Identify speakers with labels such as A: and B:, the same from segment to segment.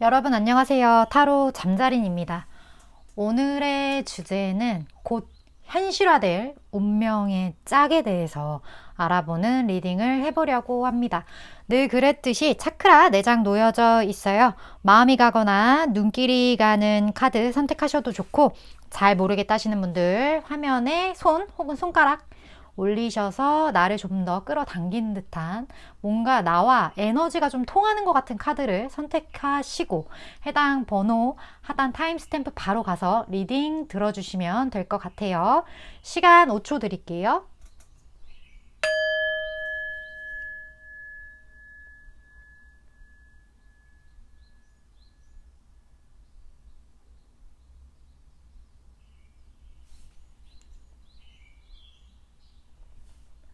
A: 여러분 안녕하세요. 타로 잠자린입니다. 오늘의 주제는 곧 현실화될 운명의 짝에 대해서 알아보는 리딩을 해보려고 합니다. 늘 그랬듯이 차크라 4장 놓여져 있어요. 마음이 가거나 눈길이 가는 카드 선택하셔도 좋고, 잘 모르겠다 하시는 분들 화면에 손 혹은 손가락 올리셔서 나를 좀 더 끌어당기는 듯한 뭔가 나와 에너지가 좀 통하는 것 같은 카드를 선택하시고 해당 번호, 하단 타임스탬프 바로 가서 리딩 들어주시면 될 것 같아요. 시간 5초 드릴게요.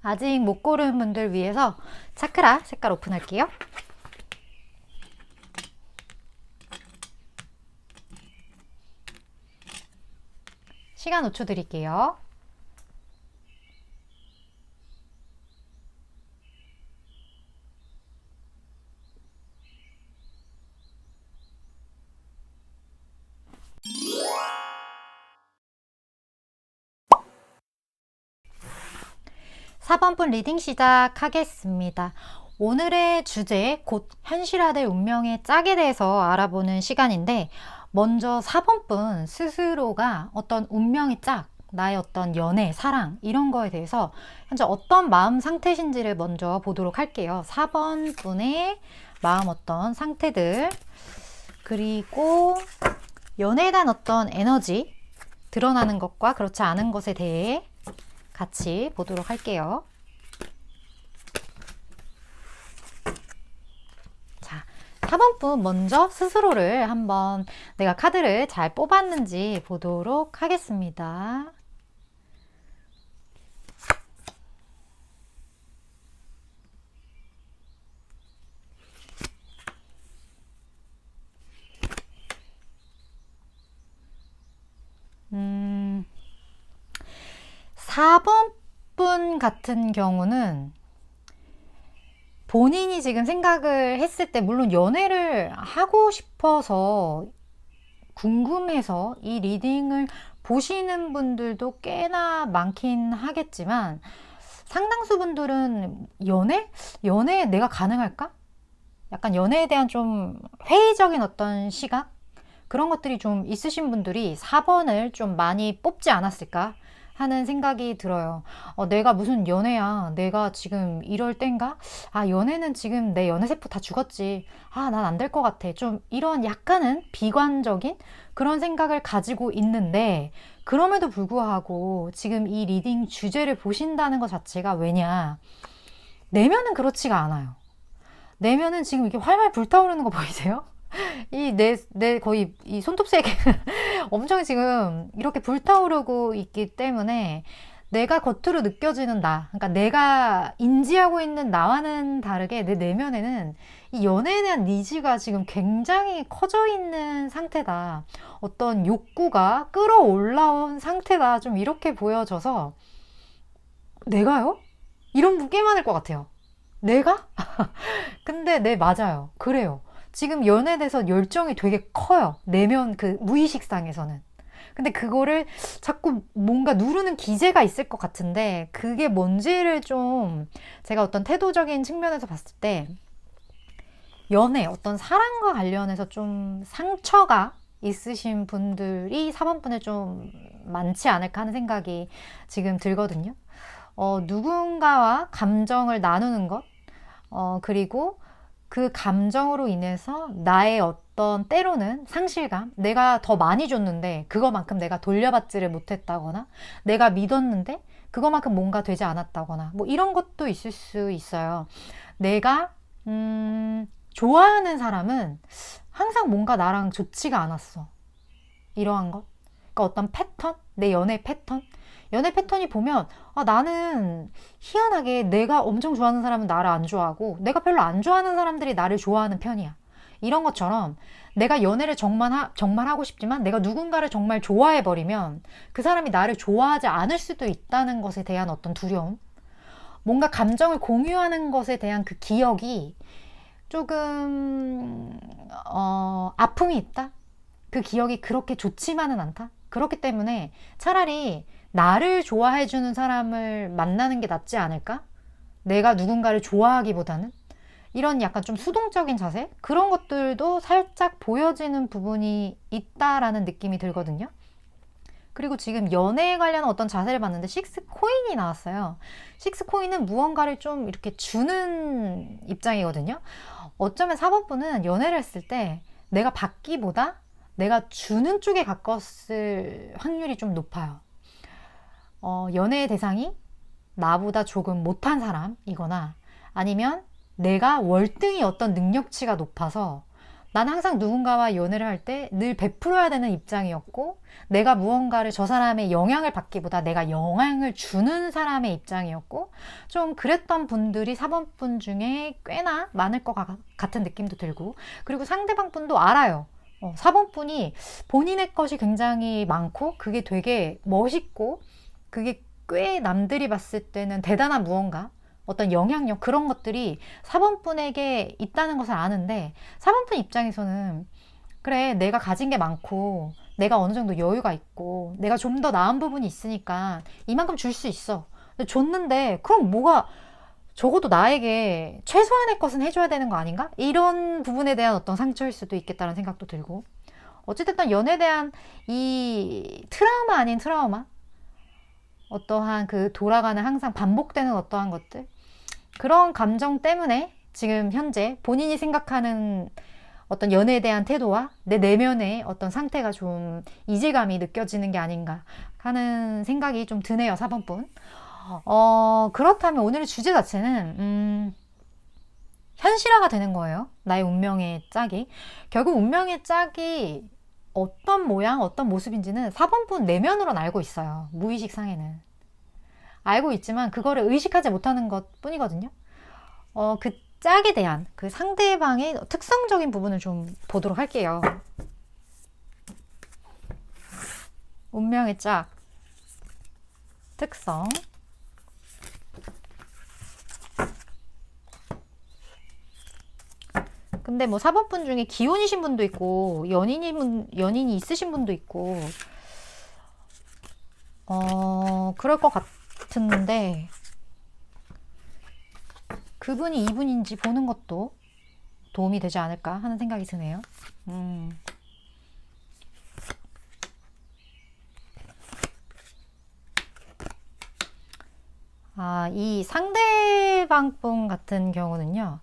A: 아직 못 고른 분들 위해서 차크라 색깔 오픈할게요. 시간 5초 드릴게요. 4번 분 리딩 시작하겠습니다. 오늘의 주제, 곧 현실화될 운명의 짝에 대해서 알아보는 시간인데, 먼저 4번 분 스스로가 어떤 운명의 짝, 나의 어떤 연애, 사랑 이런 거에 대해서 현재 어떤 마음 상태신지를 먼저 보도록 할게요. 4번 분의 마음 어떤 상태들, 그리고 연애에 대한 어떤 에너지, 드러나는 것과 그렇지 않은 것에 대해 같이 보도록 할게요. 자, 4번 분 먼저 스스로를 한번 내가 카드를 잘 뽑았는지 보도록 하겠습니다. 음, 4번 분 같은 경우는 본인이 지금 생각을 했을 때, 물론 연애를 하고 싶어서 궁금해서 이 리딩을 보시는 분들도 꽤나 많긴 하겠지만, 상당수 분들은 연애 내가 가능할까? 약간 연애에 대한 좀 회의적인 어떤 시각? 그런 것들이 좀 있으신 분들이 4번을 좀 많이 뽑지 않았을까 하는 생각이 들어요. 내가 무슨 연애야. 내가 지금 이럴 땐가? 연애는 지금 내 연애세포 다 죽었지. 난 안 될 것 같아. 좀 이런 약간은 비관적인 그런 생각을 가지고 있는데, 그럼에도 불구하고 지금 이 리딩 주제를 보신다는 것 자체가 왜냐? 내면은 그렇지가 않아요. 내면은 지금 이게 활활 불타오르는 거 보이세요? 내 거의 이 손톱색 엄청 지금 이렇게 불타오르고 있기 때문에 내가 겉으로 느껴지는 그러니까 내가 인지하고 있는 나와는 다르게 내 내면에는 이 연애에 대한 니즈가 지금 굉장히 커져 있는 상태다. 어떤 욕구가 끌어올라온 상태다. 좀 이렇게 보여져서 내가요? 이런 분 꽤 많을 것 같아요. 내가? 근데 네, 맞아요. 그래요. 지금 연애에 대해서 열정이 되게 커요. 내면 그 무의식상에서는. 근데 그거를 자꾸 뭔가 누르는 기제가 있을 것 같은데, 그게 뭔지를 좀 제가 어떤 태도적인 측면에서 봤을 때, 연애, 어떤 사랑과 관련해서 좀 상처가 있으신 분들이 4번분에 좀 많지 않을까 하는 생각이 지금 들거든요. 누군가와 감정을 나누는 것, 그리고 그 감정으로 인해서 나의 어떤 때로는 상실감, 내가 더 많이 줬는데 그거만큼 내가 돌려받지를 못했다거나, 내가 믿었는데 그거만큼 뭔가 되지 않았다거나, 뭐 이런 것도 있을 수 있어요. 내가 좋아하는 사람은 항상 뭔가 나랑 좋지가 않았어. 이러한 것. 그러니까 어떤 패턴? 내 연애 패턴? 연애 패턴이 보면, 나는 희한하게 내가 엄청 좋아하는 사람은 나를 안 좋아하고 내가 별로 안 좋아하는 사람들이 나를 좋아하는 편이야. 이런 것처럼 내가 연애를 정말 하고 싶지만 내가 누군가를 정말 좋아해버리면 그 사람이 나를 좋아하지 않을 수도 있다는 것에 대한 어떤 두려움, 뭔가 감정을 공유하는 것에 대한 그 기억이 조금 아픔이 있다. 그 기억이 그렇게 좋지만은 않다. 그렇기 때문에 차라리 나를 좋아해주는 사람을 만나는 게 낫지 않을까? 내가 누군가를 좋아하기보다는 이런 약간 좀 수동적인 자세? 그런 것들도 살짝 보여지는 부분이 있다라는 느낌이 들거든요. 그리고 지금 연애에 관련한 어떤 자세를 봤는데 식스 코인이 나왔어요. 식스 코인은 무언가를 좀 이렇게 주는 입장이거든요. 어쩌면 4번분은 연애를 했을 때 내가 받기보다 내가 주는 쪽에 가까웠을 확률이 좀 높아요. 연애의 대상이 나보다 조금 못한 사람이거나 아니면 내가 월등히 어떤 능력치가 높아서 난 항상 누군가와 연애를 할 때 늘 베풀어야 되는 입장이었고 내가 무언가를 저 사람의 영향을 받기보다 내가 영향을 주는 사람의 입장이었고 좀 그랬던 분들이 4번분 중에 꽤나 많을 것 같은 느낌도 들고 그리고 상대방 분도 알아요. 4번분이 본인의 것이 굉장히 많고 그게 되게 멋있고 그게 꽤 남들이 봤을 때는 대단한 무언가 어떤 영향력 그런 것들이 4번분에게 있다는 것을 아는데 4번분 입장에서는 그래 내가 가진 게 많고 내가 어느 정도 여유가 있고 내가 좀 더 나은 부분이 있으니까 이만큼 줄 수 있어. 근데 줬는데 그럼 뭐가 적어도 나에게 최소한의 것은 해줘야 되는 거 아닌가? 이런 부분에 대한 어떤 상처일 수도 있겠다는 생각도 들고 어쨌든 연애에 대한 이 트라우마 아닌 트라우마 어떠한 그 돌아가는 항상 반복되는 어떠한 것들 그런 감정 때문에 지금 현재 본인이 생각하는 어떤 연애에 대한 태도와 내 내면의 어떤 상태가 좀 이질감이 느껴지는 게 아닌가 하는 생각이 좀 드네요. 4번분. 그렇다면 오늘의 주제 자체는 현실화가 되는 거예요. 나의 운명의 짝이. 결국 운명의 짝이 어떤 모양, 어떤 모습인지는 4번분 내면으로는 알고 있어요. 무의식 상에는. 알고 있지만 그거를 의식하지 못하는 것 뿐이거든요. 그 짝에 대한 그 상대방의 특성적인 부분을 좀 보도록 할게요. 운명의 짝 특성 근데 뭐 4번분 중에 기혼이신 분도 있고 연인이 있으신 분도 있고 그럴 것 같은데 그분이 이분인지 보는 것도 도움이 되지 않을까 하는 생각이 드네요. 이 상대방 분 같은 경우는요.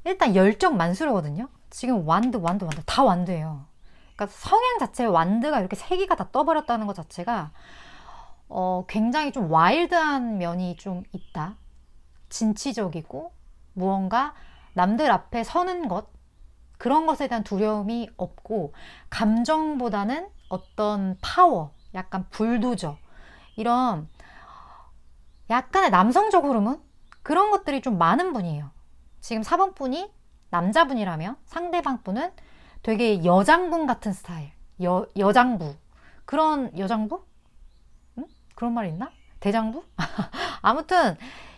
A: 일단 열정 만수르거든요. 지금 완드 다 완드예요. 그러니까 성향 자체에 완드가 이렇게 세 개가 다 떠버렸다는 것 자체가 굉장히 좀 와일드한 면이 좀 있다. 진취적이고 무언가 남들 앞에 서는 것 그런 것에 대한 두려움이 없고 감정보다는 어떤 파워, 약간 불도저 이런 약간의 남성적 호르몬 그런 것들이 좀 많은 분이에요. 지금 4번분이 남자분이라면 상대방 분은 되게 여장분 같은 스타일 여장부 그런 여장부? 응? 그런 말 있나? 대장부? 아무튼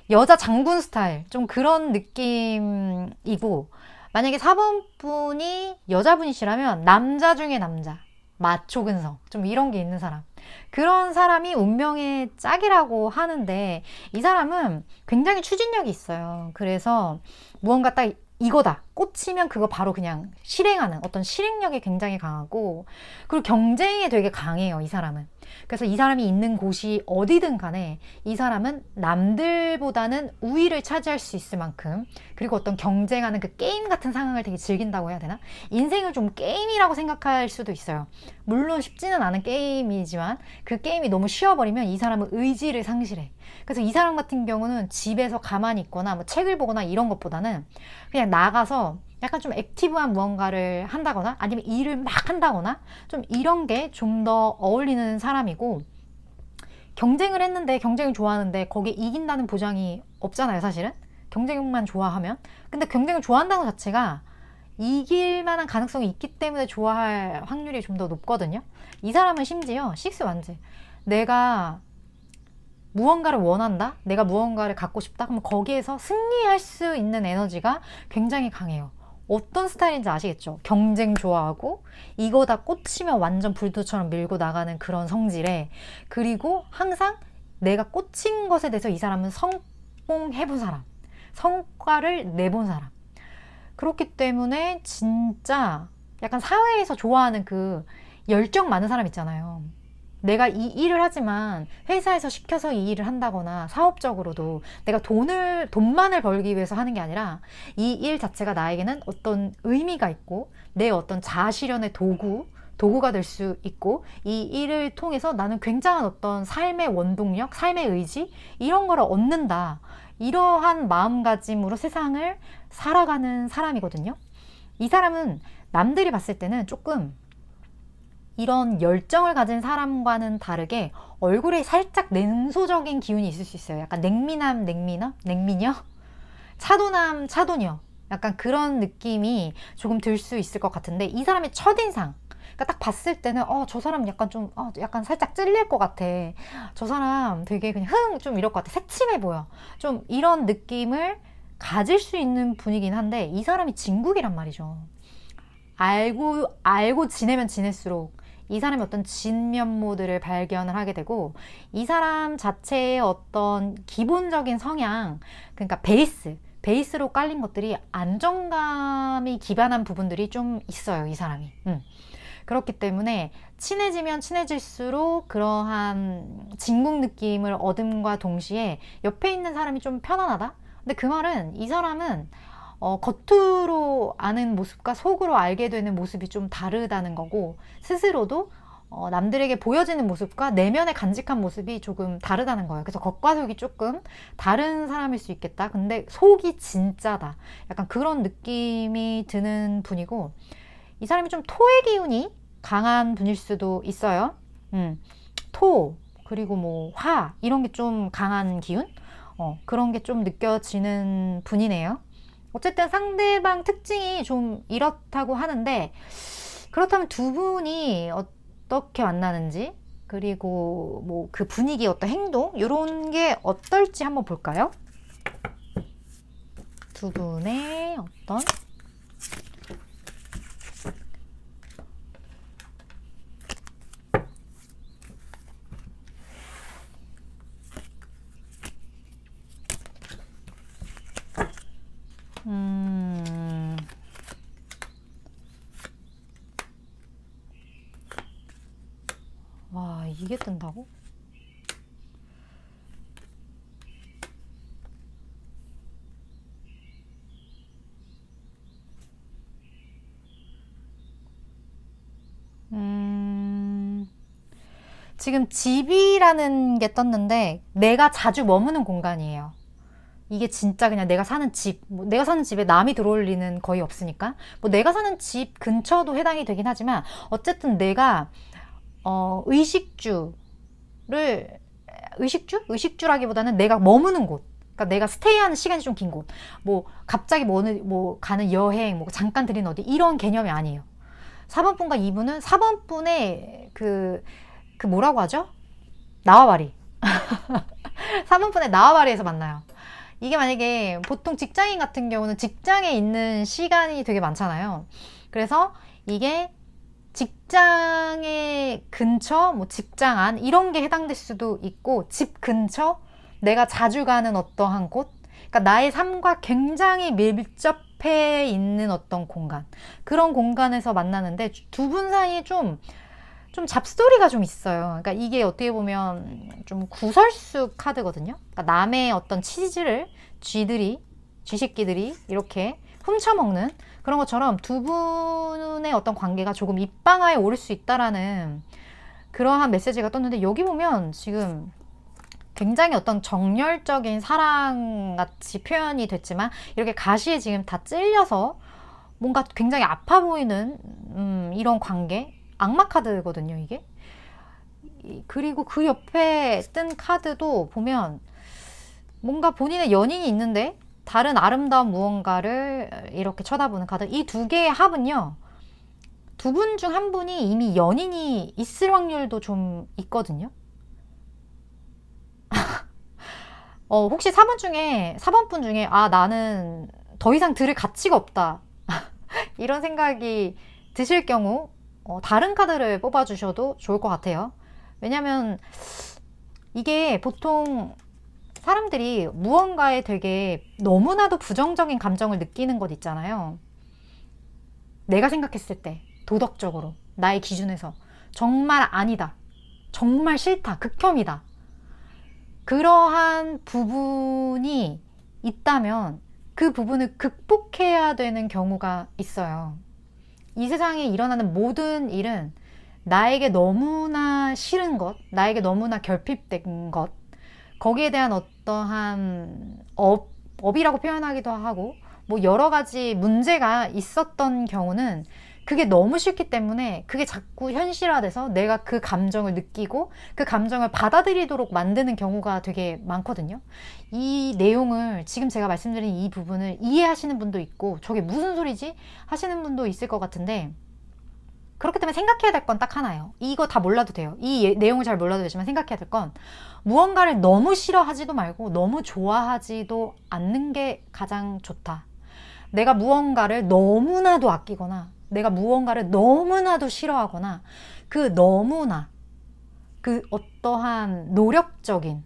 A: 여자 장군 스타일 좀 그런 느낌이고 만약에 4번분이 여자분이시라면 남자 중에 남자 마초 근성 좀 이런 게 있는 사람 그런 사람이 운명의 짝이라고 하는데 이 사람은 굉장히 추진력이 있어요. 그래서 무언가 딱 이거다 꽂히면 그거 바로 그냥 실행하는 어떤 실행력이 굉장히 강하고 그리고 경쟁에 되게 강해요. 이 사람은. 그래서 이 사람이 있는 곳이 어디든 간에 이 사람은 남들보다는 우위를 차지할 수 있을 만큼 그리고 어떤 경쟁하는 그 게임 같은 상황을 되게 즐긴다고 해야 되나? 인생을 좀 게임이라고 생각할 수도 있어요. 물론 쉽지는 않은 게임이지만 그 게임이 너무 쉬워버리면 이 사람은 의지를 상실해. 그래서 이 사람 같은 경우는 집에서 가만히 있거나 뭐 책을 보거나 이런 것보다는 그냥 나가서 약간 좀 액티브한 무언가를 한다거나 아니면 일을 막 한다거나 좀 이런 게 좀 더 어울리는 사람이고 경쟁을 했는데 경쟁을 좋아하는데 거기에 이긴다는 보장이 없잖아요. 사실은 경쟁만 좋아하면 근데 경쟁을 좋아한다는 것 자체가 이길 만한 가능성이 있기 때문에 좋아할 확률이 좀 더 높거든요. 이 사람은 심지어 식스 완즈 내가 무언가를 원한다? 내가 무언가를 갖고 싶다? 그럼 거기에서 승리할 수 있는 에너지가 굉장히 강해요. 어떤 스타일인지 아시겠죠? 경쟁 좋아하고 이거다 꽂히면 완전 불도처럼 밀고 나가는 그런 성질에, 그리고 항상 내가 꽂힌 것에 대해서 이 사람은 성공해본 사람, 성과를 내본 사람. 그렇기 때문에 진짜 약간 사회에서 좋아하는 그 열정 많은 사람 있잖아요. 내가 이 일을 하지만 회사에서 시켜서 이 일을 한다거나 사업적으로도 내가 돈만을 벌기 위해서 하는 게 아니라 이 일 자체가 나에게는 어떤 의미가 있고 내 어떤 자아실현의 도구가 될 수 있고, 이 일을 통해서 나는 굉장한 어떤 삶의 원동력, 삶의 의지, 이런 거를 얻는다. 이러한 마음가짐으로 세상을 살아가는 사람이거든요. 이 사람은 남들이 봤을 때는 조금 이런 열정을 가진 사람과는 다르게 얼굴에 살짝 냉소적인 기운이 있을 수 있어요. 약간 냉미녀? 차도녀. 약간 그런 느낌이 조금 들 수 있을 것 같은데, 이 사람의 첫인상, 그러니까 딱 봤을 때는 저 사람 약간 좀 약간 살짝 찔릴 것 같아. 저 사람 되게 그냥 좀 이럴 것 같아. 새침해 보여. 좀 이런 느낌을 가질 수 있는 분이긴 한데, 이 사람이 진국이란 말이죠. 알고 지내면 지낼수록 이 사람의 어떤 진면모들을 발견을 하게 되고, 이 사람 자체의 어떤 기본적인 성향, 그러니까 베이스로 깔린 것들이 안정감이 기반한 부분들이 좀 있어요, 이 사람이. 그렇기 때문에 친해지면 친해질수록 그러한 진국 느낌을 얻음과 동시에 옆에 있는 사람이 좀 편안하다? 근데 그 말은 이 사람은 겉으로 아는 모습과 속으로 알게 되는 모습이 좀 다르다는 거고, 스스로도 남들에게 보여지는 모습과 내면의 간직한 모습이 조금 다르다는 거예요. 그래서 겉과 속이 조금 다른 사람일 수 있겠다. 근데 속이 진짜다. 약간 그런 느낌이 드는 분이고, 이 사람이 좀 토의 기운이 강한 분일 수도 있어요. 토, 그리고 뭐 화, 이런 게 좀 강한 기운? 그런 게 좀 느껴지는 분이네요. 어쨌든 상대방 특징이 좀 이렇다고 하는데, 그렇다면 두 분이 어떻게 만나는지, 그리고 뭐 그 분위기, 어떤 행동, 이런 게 어떨지 한번 볼까요? 두 분의 어떤 와, 이게 뜬다고? 지금 집이라는 게 떴는데 내가 자주 머무는 공간이에요. 이게 진짜 그냥 내가 사는 집, 뭐 내가 사는 집에 남이 들어올 리는 거의 없으니까, 뭐 내가 사는 집 근처도 해당이 되긴 하지만, 어쨌든 내가 의식주라기보다는 내가 머무는 곳, 그러니까 내가 스테이하는 시간이 좀 긴 곳, 뭐 갑자기 뭐 가는 여행, 뭐 잠깐 들린 어디, 이런 개념이 아니에요. 4번 분과 2분은 4번 분의 그 뭐라고 하죠? 나와바리. 4번 분의 나와바리에서 만나요. 이게 만약에 보통 직장인 같은 경우는 직장에 있는 시간이 되게 많잖아요. 그래서 이게 직장의 근처, 뭐 직장 안, 이런 게 해당될 수도 있고, 집 근처, 내가 자주 가는 어떠한 곳, 그러니까 나의 삶과 굉장히 밀접해 있는 어떤 공간, 그런 공간에서 만나는데, 두 분 사이에 좀 잡소리가 좀 있어요. 그러니까 이게 어떻게 보면 좀 구설수 카드거든요. 그러니까 남의 어떤 치즈를 쥐새끼들이 이렇게 훔쳐먹는 그런 것처럼 두 분의 어떤 관계가 조금 입방아에 오를 수 있다라는 그러한 메시지가 떴는데, 여기 보면 지금 굉장히 어떤 정열적인 사랑같이 표현이 됐지만, 이렇게 가시에 지금 다 찔려서 뭔가 굉장히 아파 보이는 이런 관계, 악마 카드거든요, 이게. 그리고 그 옆에 뜬 카드도 보면 뭔가 본인의 연인이 있는데 다른 아름다운 무언가를 이렇게 쳐다보는 카드. 이 두 개의 합은요, 두 분 중 한 분이 이미 연인이 있을 확률도 좀 있거든요. 혹시 4번 분 중에, 아, 나는 더 이상 들을 가치가 없다. 이런 생각이 드실 경우, 다른 카드를 뽑아주셔도 좋을 것 같아요. 왜냐면 이게 보통 사람들이 무언가에 되게 너무나도 부정적인 감정을 느끼는 것 있잖아요. 내가 생각했을 때, 도덕적으로, 나의 기준에서 정말 아니다. 정말 싫다. 극혐이다. 그러한 부분이 있다면 그 부분을 극복해야 되는 경우가 있어요. 이 세상에 일어나는 모든 일은 나에게 너무나 싫은 것, 나에게 너무나 결핍된 것, 거기에 대한 어떠한 업이라고 표현하기도 하고, 뭐 여러 가지 문제가 있었던 경우는 그게 너무 싫기 때문에 그게 자꾸 현실화돼서 내가 그 감정을 느끼고 그 감정을 받아들이도록 만드는 경우가 되게 많거든요. 이 내용을 지금 제가 말씀드린 이 부분을 이해하시는 분도 있고 저게 무슨 소리지? 하시는 분도 있을 것 같은데, 그렇기 때문에 생각해야 될 건 딱 하나예요. 이거 다 몰라도 돼요. 이 내용을 잘 몰라도 되지만 생각해야 될 건, 무언가를 너무 싫어하지도 말고 너무 좋아하지도 않는 게 가장 좋다. 내가 무언가를 너무나도 아끼거나 내가 무언가를 너무나도 싫어하거나 그 너무나 그 어떠한 노력적인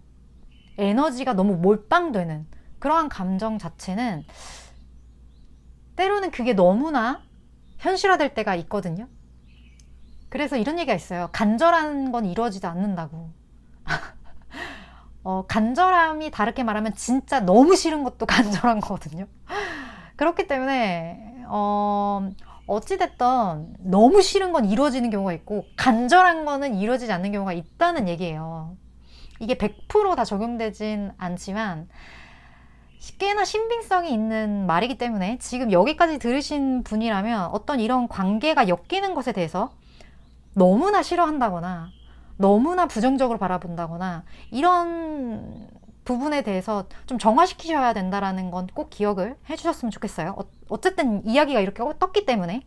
A: 에너지가 너무 몰빵되는 그러한 감정 자체는 때로는 그게 너무나 현실화될 때가 있거든요. 그래서 이런 얘기가 있어요. 간절한 건 이루어지지 않는다고. 간절함이 다르게 말하면 진짜 너무 싫은 것도 간절한 거거든요. 그렇기 때문에 어찌됐든 너무 싫은 건 이루어지는 경우가 있고 간절한 거는 이루어지지 않는 경우가 있다는 얘기예요. 이게 100% 다 적용되진 않지만 꽤나 신빙성이 있는 말이기 때문에 지금 여기까지 들으신 분이라면 어떤 이런 관계가 엮이는 것에 대해서 너무나 싫어한다거나 너무나 부정적으로 바라본다거나 이런 부분에 대해서 좀 정화시키셔야 된다라는 건 꼭 기억을 해주셨으면 좋겠어요. 어쨌든 이야기가 이렇게 떴기 때문에.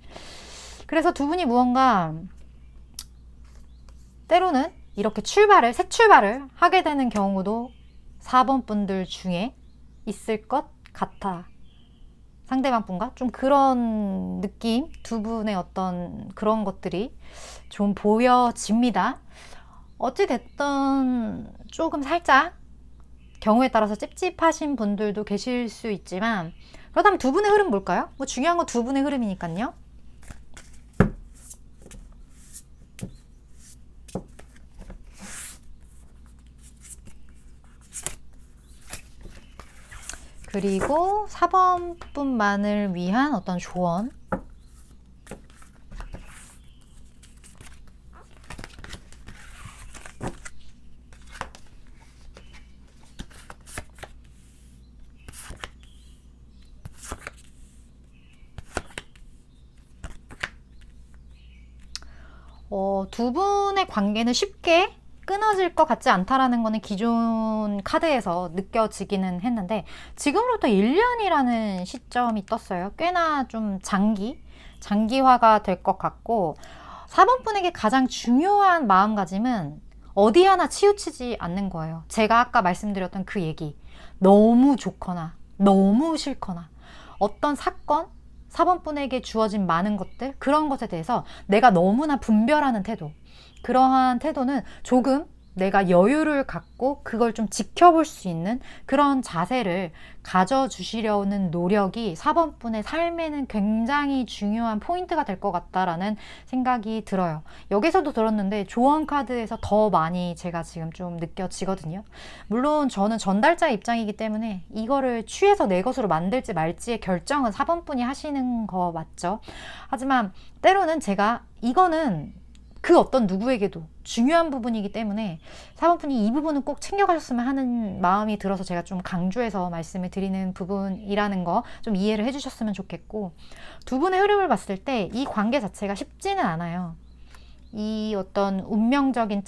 A: 그래서 두 분이 무언가 때로는 이렇게 새 출발을 하게 되는 경우도 4번 분들 중에 있을 것 같아. 상대방 분과 좀 그런 느낌, 두 분의 어떤 그런 것들이 좀 보여집니다. 어찌됐든 조금 살짝 경우에 따라서 찝찝하신 분들도 계실 수 있지만, 그렇다면 두 분의 흐름 볼까요? 뭐 중요한 건 두 분의 흐름이니까요. 그리고 4번 분만을 위한 어떤 조언. 두 분의 관계는 쉽게 끊어질 것 같지 않다라는 거는 기존 카드에서 느껴지기는 했는데, 지금으로부터 1년이라는 시점이 떴어요. 꽤나 좀 장기화가 될 것 같고, 4번 분에게 가장 중요한 마음가짐은 어디 하나 치우치지 않는 거예요. 제가 아까 말씀드렸던 그 얘기, 너무 좋거나 너무 싫거나 어떤 사건, 4번 분에게 주어진 많은 것들, 그런 것에 대해서 내가 너무나 분별하는 태도, 그러한 태도는 조금 내가 여유를 갖고 그걸 좀 지켜볼 수 있는 그런 자세를 가져주시려는 노력이 4번 분의 삶에는 굉장히 중요한 포인트가 될 것 같다라는 생각이 들어요. 여기서도 들었는데 조언 카드에서 더 많이 제가 지금 좀 느껴지거든요. 물론 저는 전달자 입장이기 때문에 이거를 취해서 내 것으로 만들지 말지의 결정은 4번 분이 하시는 거 맞죠? 하지만 때로는 제가 이거는 그 어떤 누구에게도 중요한 부분이기 때문에 4번 분이 이 부분은 꼭 챙겨가셨으면 하는 마음이 들어서 제가 좀 강조해서 말씀을 드리는 부분이라는 거 좀 이해를 해주셨으면 좋겠고, 두 분의 흐름을 봤을 때 이 관계 자체가 쉽지는 않아요. 이 어떤 운명적인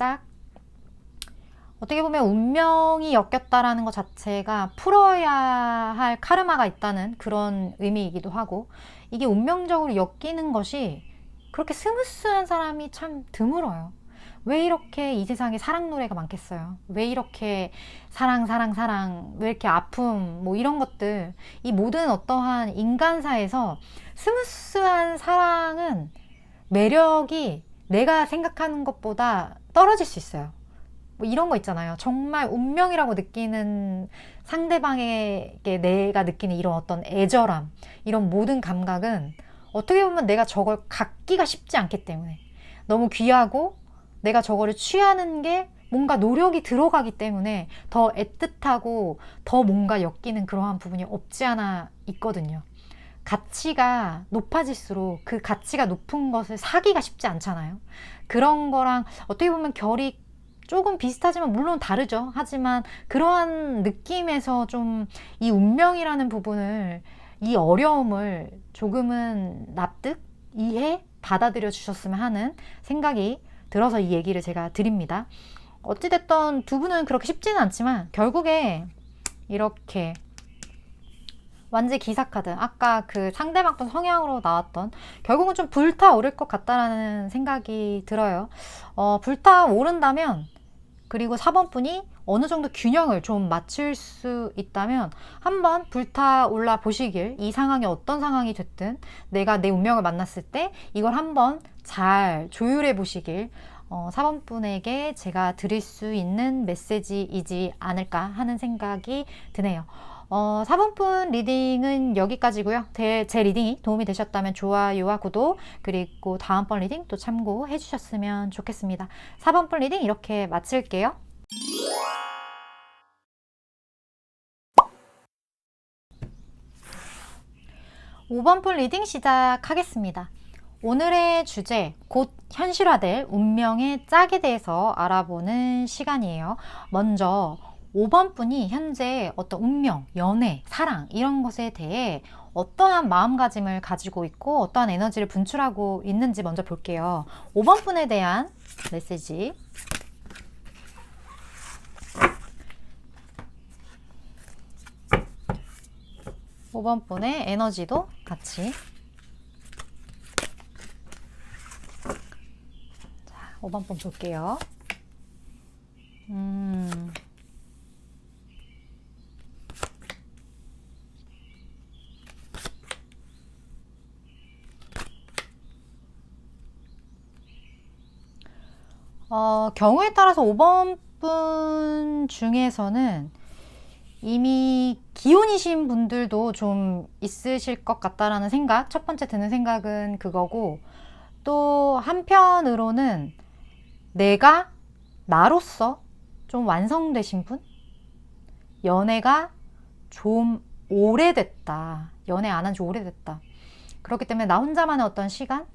A: 어떻게 보면 운명이 엮였다라는 것 자체가 풀어야 할 카르마가 있다는 그런 의미이기도 하고, 이게 운명적으로 엮이는 것이 그렇게 스무스한 사람이 참 드물어요. 왜 이렇게 이 세상에 사랑 노래가 많겠어요? 왜 이렇게 사랑, 사랑, 사랑, 왜 이렇게 아픔, 뭐 이런 것들, 이 모든 어떠한 인간사에서 스무스한 사랑은 매력이 내가 생각하는 것보다 떨어질 수 있어요. 뭐 이런 거 있잖아요. 정말 운명이라고 느끼는 상대방에게 내가 느끼는 이런 어떤 애절함, 이런 모든 감각은 어떻게 보면 내가 저걸 갖기가 쉽지 않기 때문에, 너무 귀하고 내가 저거를 취하는 게 뭔가 노력이 들어가기 때문에 더 애틋하고 더 뭔가 엮이는 그러한 부분이 없지 않아 있거든요. 가치가 높아질수록 그 가치가 높은 것을 사기가 쉽지 않잖아요. 그런 거랑 어떻게 보면 결이 조금 비슷하지만 물론 다르죠. 하지만 그러한 느낌에서 좀 이 운명이라는 부분을, 이 어려움을 조금은 납득, 이해, 받아들여 주셨으면 하는 생각이 들어서 이 얘기를 제가 드립니다. 어찌됐든 두 분은 그렇게 쉽지는 않지만 결국에 이렇게 완제 기사카드, 아까 그 상대방 또 성향으로 나왔던, 결국은 좀 불타오를 것 같다라는 생각이 들어요. 불타오른다면, 그리고 4번 분이 어느 정도 균형을 좀 맞출 수 있다면 한번 불타올라 보시길, 이 상황이 어떤 상황이 됐든 내가 내 운명을 만났을 때 이걸 한번 잘 조율해 보시길 4번 분에게 제가 드릴 수 있는 메시지이지 않을까 하는 생각이 드네요. 4번 분 리딩은 여기까지고요. 제 리딩이 도움이 되셨다면 좋아요와 구독, 그리고 다음번 리딩 또 참고해 주셨으면 좋겠습니다. 4번 분 리딩 이렇게 마칠게요. (5번) 분 리딩 시작하겠습니다. 오늘의 주제, 곧 현실화될 운명의 짝에 대해서 알아보는 시간이에요. 먼저 5번 분이 현재 어떤 운명, 연애, 사랑 이런 것에 대해 어떠한 마음가짐을 가지고 있고 어떠한 에너지를 분출하고 있는지 먼저 볼게요. 5번 분에 대한 메시지. 5번 분의 에너지도 같이. 자, 5번 분 볼게요. 경우에 따라서 5번 분 중에서는 이미 기혼이신 분들도 좀 있으실 것 같다라는 생각, 첫 번째 드는 생각은 그거고, 또 한편으로는 내가 나로서 좀 완성되신 분? 연애가 좀 오래됐다. 연애 안 한 지 오래됐다. 그렇기 때문에 나 혼자만의 어떤 시간,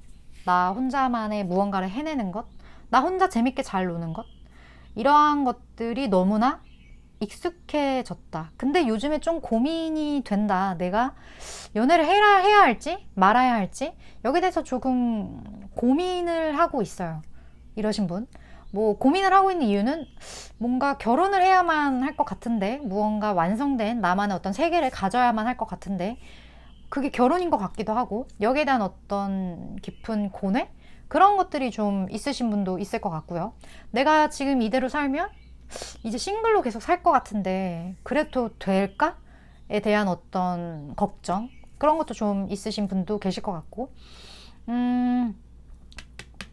A: 나 혼자만의 무언가를 해내는 것, 나 혼자 재밌게 잘 노는 것, 이러한 것들이 너무나 익숙해졌다. 근데 요즘에 좀 고민이 된다. 내가 연애를 해야 할지 말아야 할지 여기에 대해서 조금 고민을 하고 있어요. 이러신 분. 뭐 고민을 하고 있는 이유는 뭔가 결혼을 해야만 할 것 같은데, 무언가 완성된 나만의 어떤 세계를 가져야만 할 것 같은데 그게 결혼인 것 같기도 하고, 여기에 대한 어떤 깊은 고뇌? 그런 것들이 좀 있으신 분도 있을 것 같고요. 내가 지금 이대로 살면 이제 싱글로 계속 살 것 같은데 그래도 될까?에 대한 어떤 걱정, 그런 것도 좀 있으신 분도 계실 것 같고,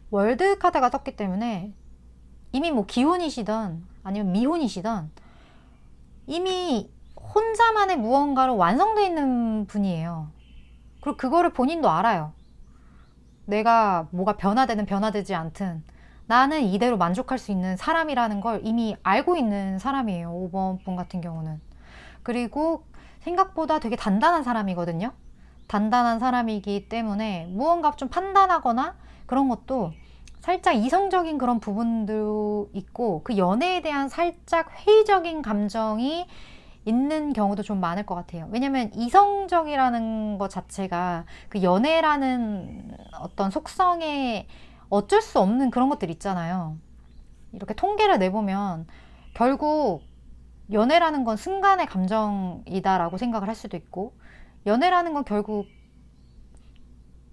A: 월드 카드가 떴기 때문에 이미 뭐 기혼이시든 아니면 미혼이시든 이미 혼자만의 무언가로 완성되어 있는 분이에요. 그리고 그거를 본인도 알아요. 내가 뭐가 변화되든 변화되지 않든 나는 이대로 만족할 수 있는 사람이라는 걸 이미 알고 있는 사람이에요. 5번 분 같은 경우는. 그리고 생각보다 되게 단단한 사람이거든요. 단단한 사람이기 때문에 무언가 좀 판단하거나 그런 것도 살짝 이성적인 그런 부분도 있고, 그 연애에 대한 살짝 회의적인 감정이 있는 경우도 좀 많을 것 같아요. 왜냐면 이성적이라는 것 자체가 그 연애라는 어떤 속성에 어쩔 수 없는 그런 것들 있잖아요. 이렇게 통계를 내보면 결국 연애라는 건 순간의 감정이다라고 생각을 할 수도 있고, 연애라는 건 결국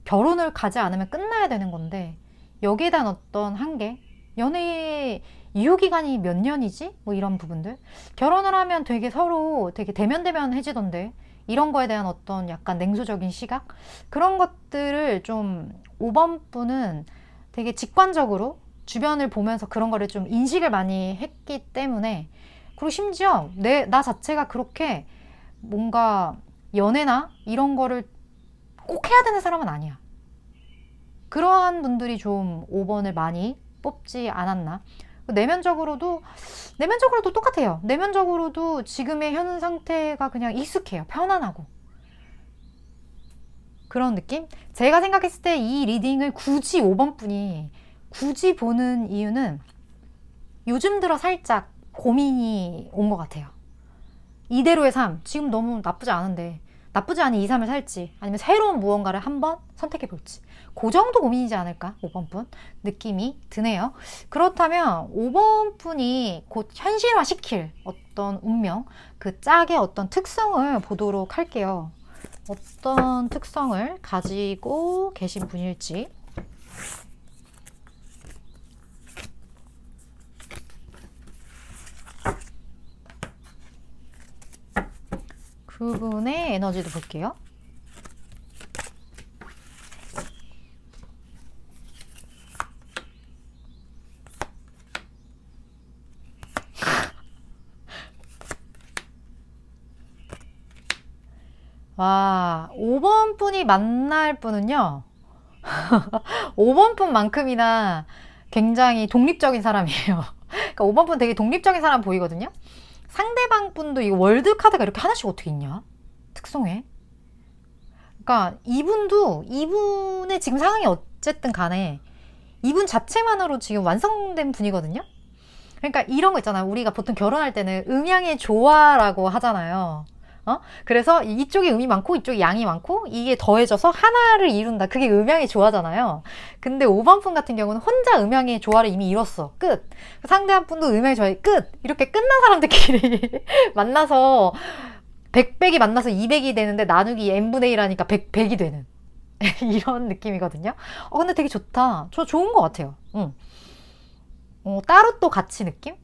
A: 결혼을 가지 않으면 끝나야 되는 건데, 여기에 대한 어떤 한계, 연애 유효기간이 몇 년이지? 뭐 이런 부분들. 결혼을 하면 되게 서로 되게 대면대면해지던데. 이런 거에 대한 어떤 약간 냉소적인 시각? 그런 것들을 좀 5번 분은 되게 직관적으로 주변을 보면서 그런 거를 좀 인식을 많이 했기 때문에, 그리고 심지어 나 자체가 그렇게 뭔가 연애나 이런 거를 꼭 해야 되는 사람은 아니야. 그러한 분들이 좀 5번을 많이 뽑지 않았나. 내면적으로도 똑같아요. 내면적으로도 지금의 현 상태가 그냥 익숙해요. 편안하고. 그런 느낌? 제가 생각했을 때 이 리딩을 굳이 5번 분이 굳이 보는 이유는 요즘 들어 살짝 고민이 온 것 같아요. 이대로의 삶, 지금 너무 나쁘지 않은데 나쁘지 않은 이 삶을 살지 아니면 새로운 무언가를 한번 선택해 볼지, 그 정도 고민이지 않을까 5번 분 느낌이 드네요. 그렇다면 5번 분이 곧 현실화 시킬 어떤 운명, 그 짝의 어떤 특성을 보도록 할게요. 어떤 특성을 가지고 계신 분일지. 그분의 에너지도 볼게요. 와, 5번 분이 만날 분은요, 5번 분만큼이나 굉장히 독립적인 사람이에요. 그러니까 5번 분 되게 독립적인 사람 보이거든요. 상대방 분도 이거 월드 카드가 이렇게 하나씩 어떻게 있냐? 특성에. 그러니까 이분의 지금 상황이 어쨌든 간에 이분 자체만으로 지금 완성된 분이거든요. 그러니까 이런 거 있잖아요. 우리가 보통 결혼할 때는 음양의 조화라고 하잖아요. 그래서 이쪽에 음이 많고 이쪽에 양이 많고 이게 더해져서 하나를 이룬다. 그게 음양의 조화잖아요. 근데 5번 분 같은 경우는 혼자 음양의 조화를 이미 이뤘어. 끝. 상대 한 분도 음양의 조화 끝. 이렇게 끝난 사람들끼리 만나서 100이 만나서 200이 되는데 나누기 n분의 1 하니까 100이 되는 이런 느낌이거든요. 근데 되게 좋다. 저 좋은 것 같아요. 응. 따로 또 같이 느낌?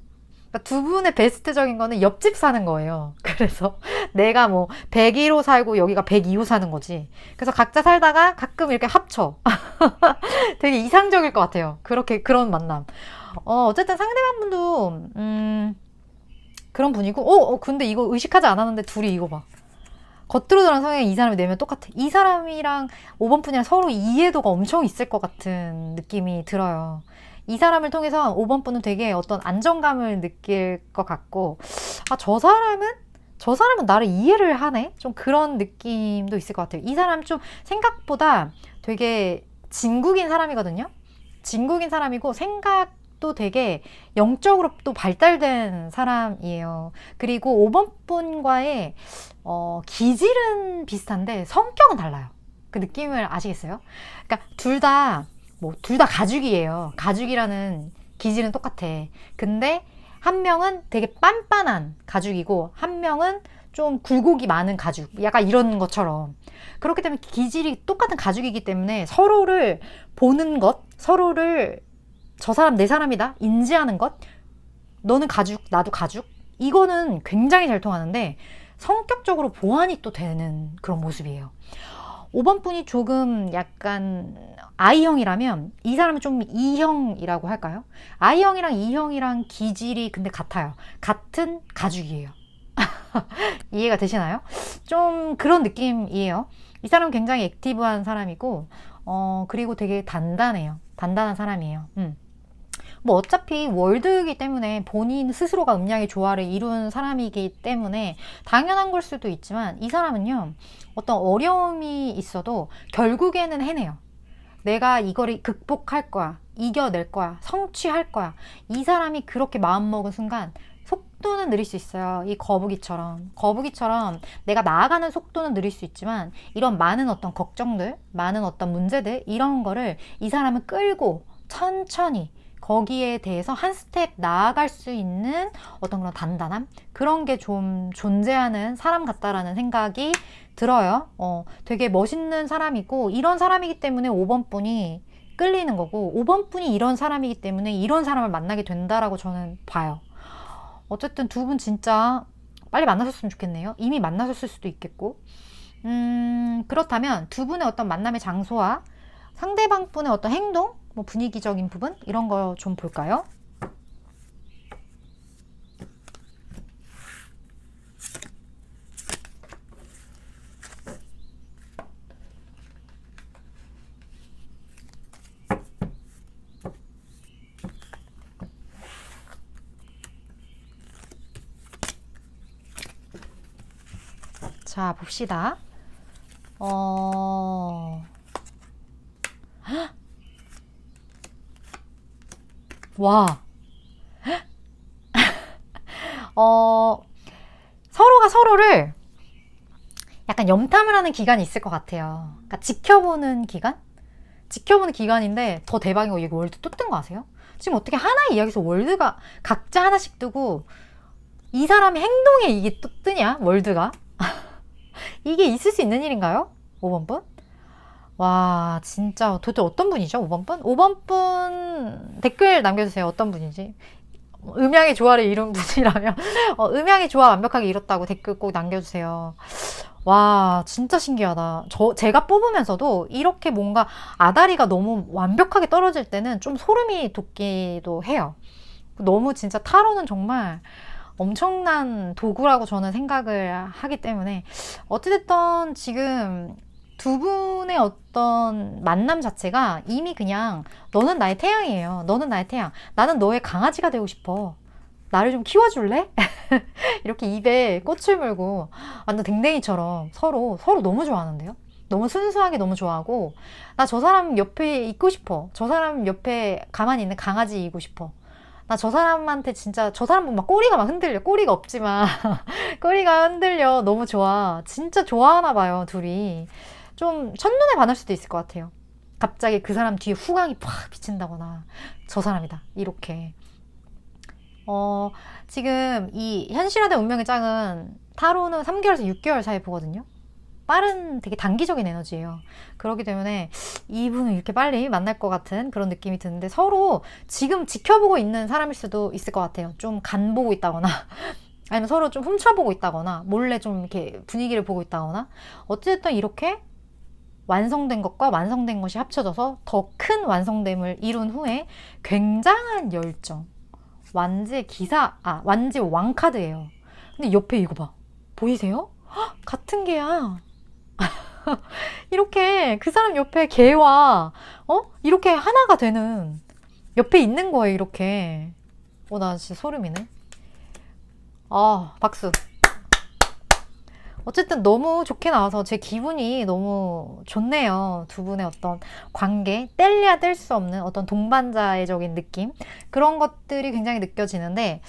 A: 그러니까 두 분의 베스트적인 거는 옆집 사는 거예요. 그래서 내가 뭐 101호 살고 여기가 102호 사는 거지. 그래서 각자 살다가 가끔 이렇게 합쳐. 되게 이상적일 것 같아요. 그런 만남. 어쨌든 상대방분도 그런 분이고, 근데 이거 의식하지 않았는데 둘이 이거 봐. 겉으로 드러난 성향이 이 사람이 내면 똑같아. 이 사람이랑 5번 분이랑 서로 이해도가 엄청 있을 것 같은 느낌이 들어요. 이 사람을 통해서 5번 분은 되게 어떤 안정감을 느낄 것 같고, 저 사람은 나를 이해를 하네? 좀 그런 느낌도 있을 것 같아요. 이 사람 좀 생각보다 되게 진국인 사람이거든요. 진국인 사람이고 생각도 되게 영적으로 또 발달된 사람이에요. 그리고 5번 분과의 기질은 비슷한데 성격은 달라요. 그 느낌을 아시겠어요? 그러니까 둘 다 가죽이에요. 가죽이라는 기질은 똑같아. 근데 한 명은 되게 빤빤한 가죽이고 한 명은 좀 굴곡이 많은 가죽. 약간 이런 것처럼. 그렇기 때문에 기질이 똑같은 가죽이기 때문에 서로를 보는 것, 서로를 저 사람 내 사람이다 인지하는 것, 너는 가죽, 나도 가죽, 이거는 굉장히 잘 통하는데 성격적으로 보완이 또 되는 그런 모습이에요. 5번 분이 조금 약간 I형이라면 이 사람은 좀 E형이라고 할까요? I형이랑 E형이랑 기질이 근데 같아요. 같은 가죽이에요. 이해가 되시나요? 좀 그런 느낌이에요. 이 사람은 굉장히 액티브한 사람이고, 그리고 되게 단단해요. 단단한 사람이에요. 뭐 어차피 월드이기 때문에 본인 스스로가 음양의 조화를 이룬 사람이기 때문에 당연한 걸 수도 있지만, 이 사람은요 어떤 어려움이 있어도 결국에는 해내요. 내가 이거를 극복할 거야, 이겨낼 거야, 성취할 거야. 이 사람이 그렇게 마음먹은 순간 속도는 느릴 수 있어요. 이 거북이처럼 내가 나아가는 속도는 느릴 수 있지만 이런 많은 어떤 걱정들, 많은 어떤 문제들, 이런 거를 이 사람은 끌고 천천히 거기에 대해서 한 스텝 나아갈 수 있는 어떤 그런 단단함, 그런 게 좀 존재하는 사람 같다라는 생각이 들어요. 되게 멋있는 사람이고, 이런 사람이기 때문에 5번 분이 끌리는 거고 5번 분이 이런 사람이기 때문에 이런 사람을 만나게 된다라고 저는 봐요. 어쨌든 두 분 진짜 빨리 만나셨으면 좋겠네요. 이미 만나셨을 수도 있겠고. 그렇다면 두 분의 어떤 만남의 장소와 상대방 분의 어떤 행동, 뭐 분위기적인 부분 이런 거 좀 볼까요? 자, 봅시다. 와. 서로가 서로를 약간 염탐을 하는 기간이 있을 것 같아요. 그러니까 지켜보는 기간? 지켜보는 기간인데 더 대박인 거, 이거 월드 또 뜬 거 아세요? 지금 어떻게 하나의 이야기에서 월드가 각자 하나씩 뜨고 이 사람의 행동에 이게 또 뜨냐? 월드가? 이게 있을 수 있는 일인가요? 5번 분? 와, 진짜 도대체 어떤 분이죠? 5번 분? 5번 분 댓글 남겨주세요. 어떤 분인지. 음양의 조화를 이룬 분이라면 음양의 조화 완벽하게 이뤘다고 댓글 꼭 남겨주세요. 와, 진짜 신기하다. 제가 뽑으면서도 이렇게 뭔가 아다리가 너무 완벽하게 떨어질 때는 좀 소름이 돋기도 해요. 너무 진짜 타로는 정말 엄청난 도구라고 저는 생각을 하기 때문에 어찌됐든 지금 두 분의 어떤 만남 자체가 이미 그냥 너는 나의 태양이에요. 너는 나의 태양. 나는 너의 강아지가 되고 싶어. 나를 좀 키워줄래? 이렇게 입에 꽃을 물고 완전 댕댕이처럼 서로 너무 좋아하는데요. 너무 순수하게 너무 좋아하고 나 저 사람 옆에 있고 싶어. 저 사람 옆에 가만히 있는 강아지이고 싶어. 나 저 사람한테 진짜 저 사람 보면 막 꼬리가 막 흔들려. 꼬리가 없지만 꼬리가 흔들려. 너무 좋아. 진짜 좋아하나 봐요, 둘이. 좀 첫눈에 반할 수도 있을 것 같아요. 갑자기 그 사람 뒤에 후광이 팍 비친다거나 저 사람이다 이렇게. 지금 이 현실화된 운명의 짝은 타로는 3개월에서 6개월 사이 보거든요. 빠른 되게 단기적인 에너지예요. 그렇기 때문에 이분을 이렇게 빨리 만날 것 같은 그런 느낌이 드는데 서로 지금 지켜보고 있는 사람일 수도 있을 것 같아요. 좀 간 보고 있다거나 아니면 서로 좀 훔쳐보고 있다거나 몰래 좀 이렇게 분위기를 보고 있다거나 어쨌든 이렇게 완성된 것과 완성된 것이 합쳐져서 더 큰 완성됨을 이룬 후에 굉장한 열정. 완지 왕카드예요. 근데 옆에 이거 봐. 보이세요? 헉, 같은 개야. 이렇게 그 사람 옆에 개와 이렇게 하나가 되는 옆에 있는 거예요. 이렇게. 나 진짜 소름이네. 박수. 어쨌든 너무 좋게 나와서 제 기분이 너무 좋네요. 두 분의 어떤 관계, 뗄래야 뗄 수 없는 어떤 동반자애적인 느낌, 그런 것들이 굉장히 느껴지는데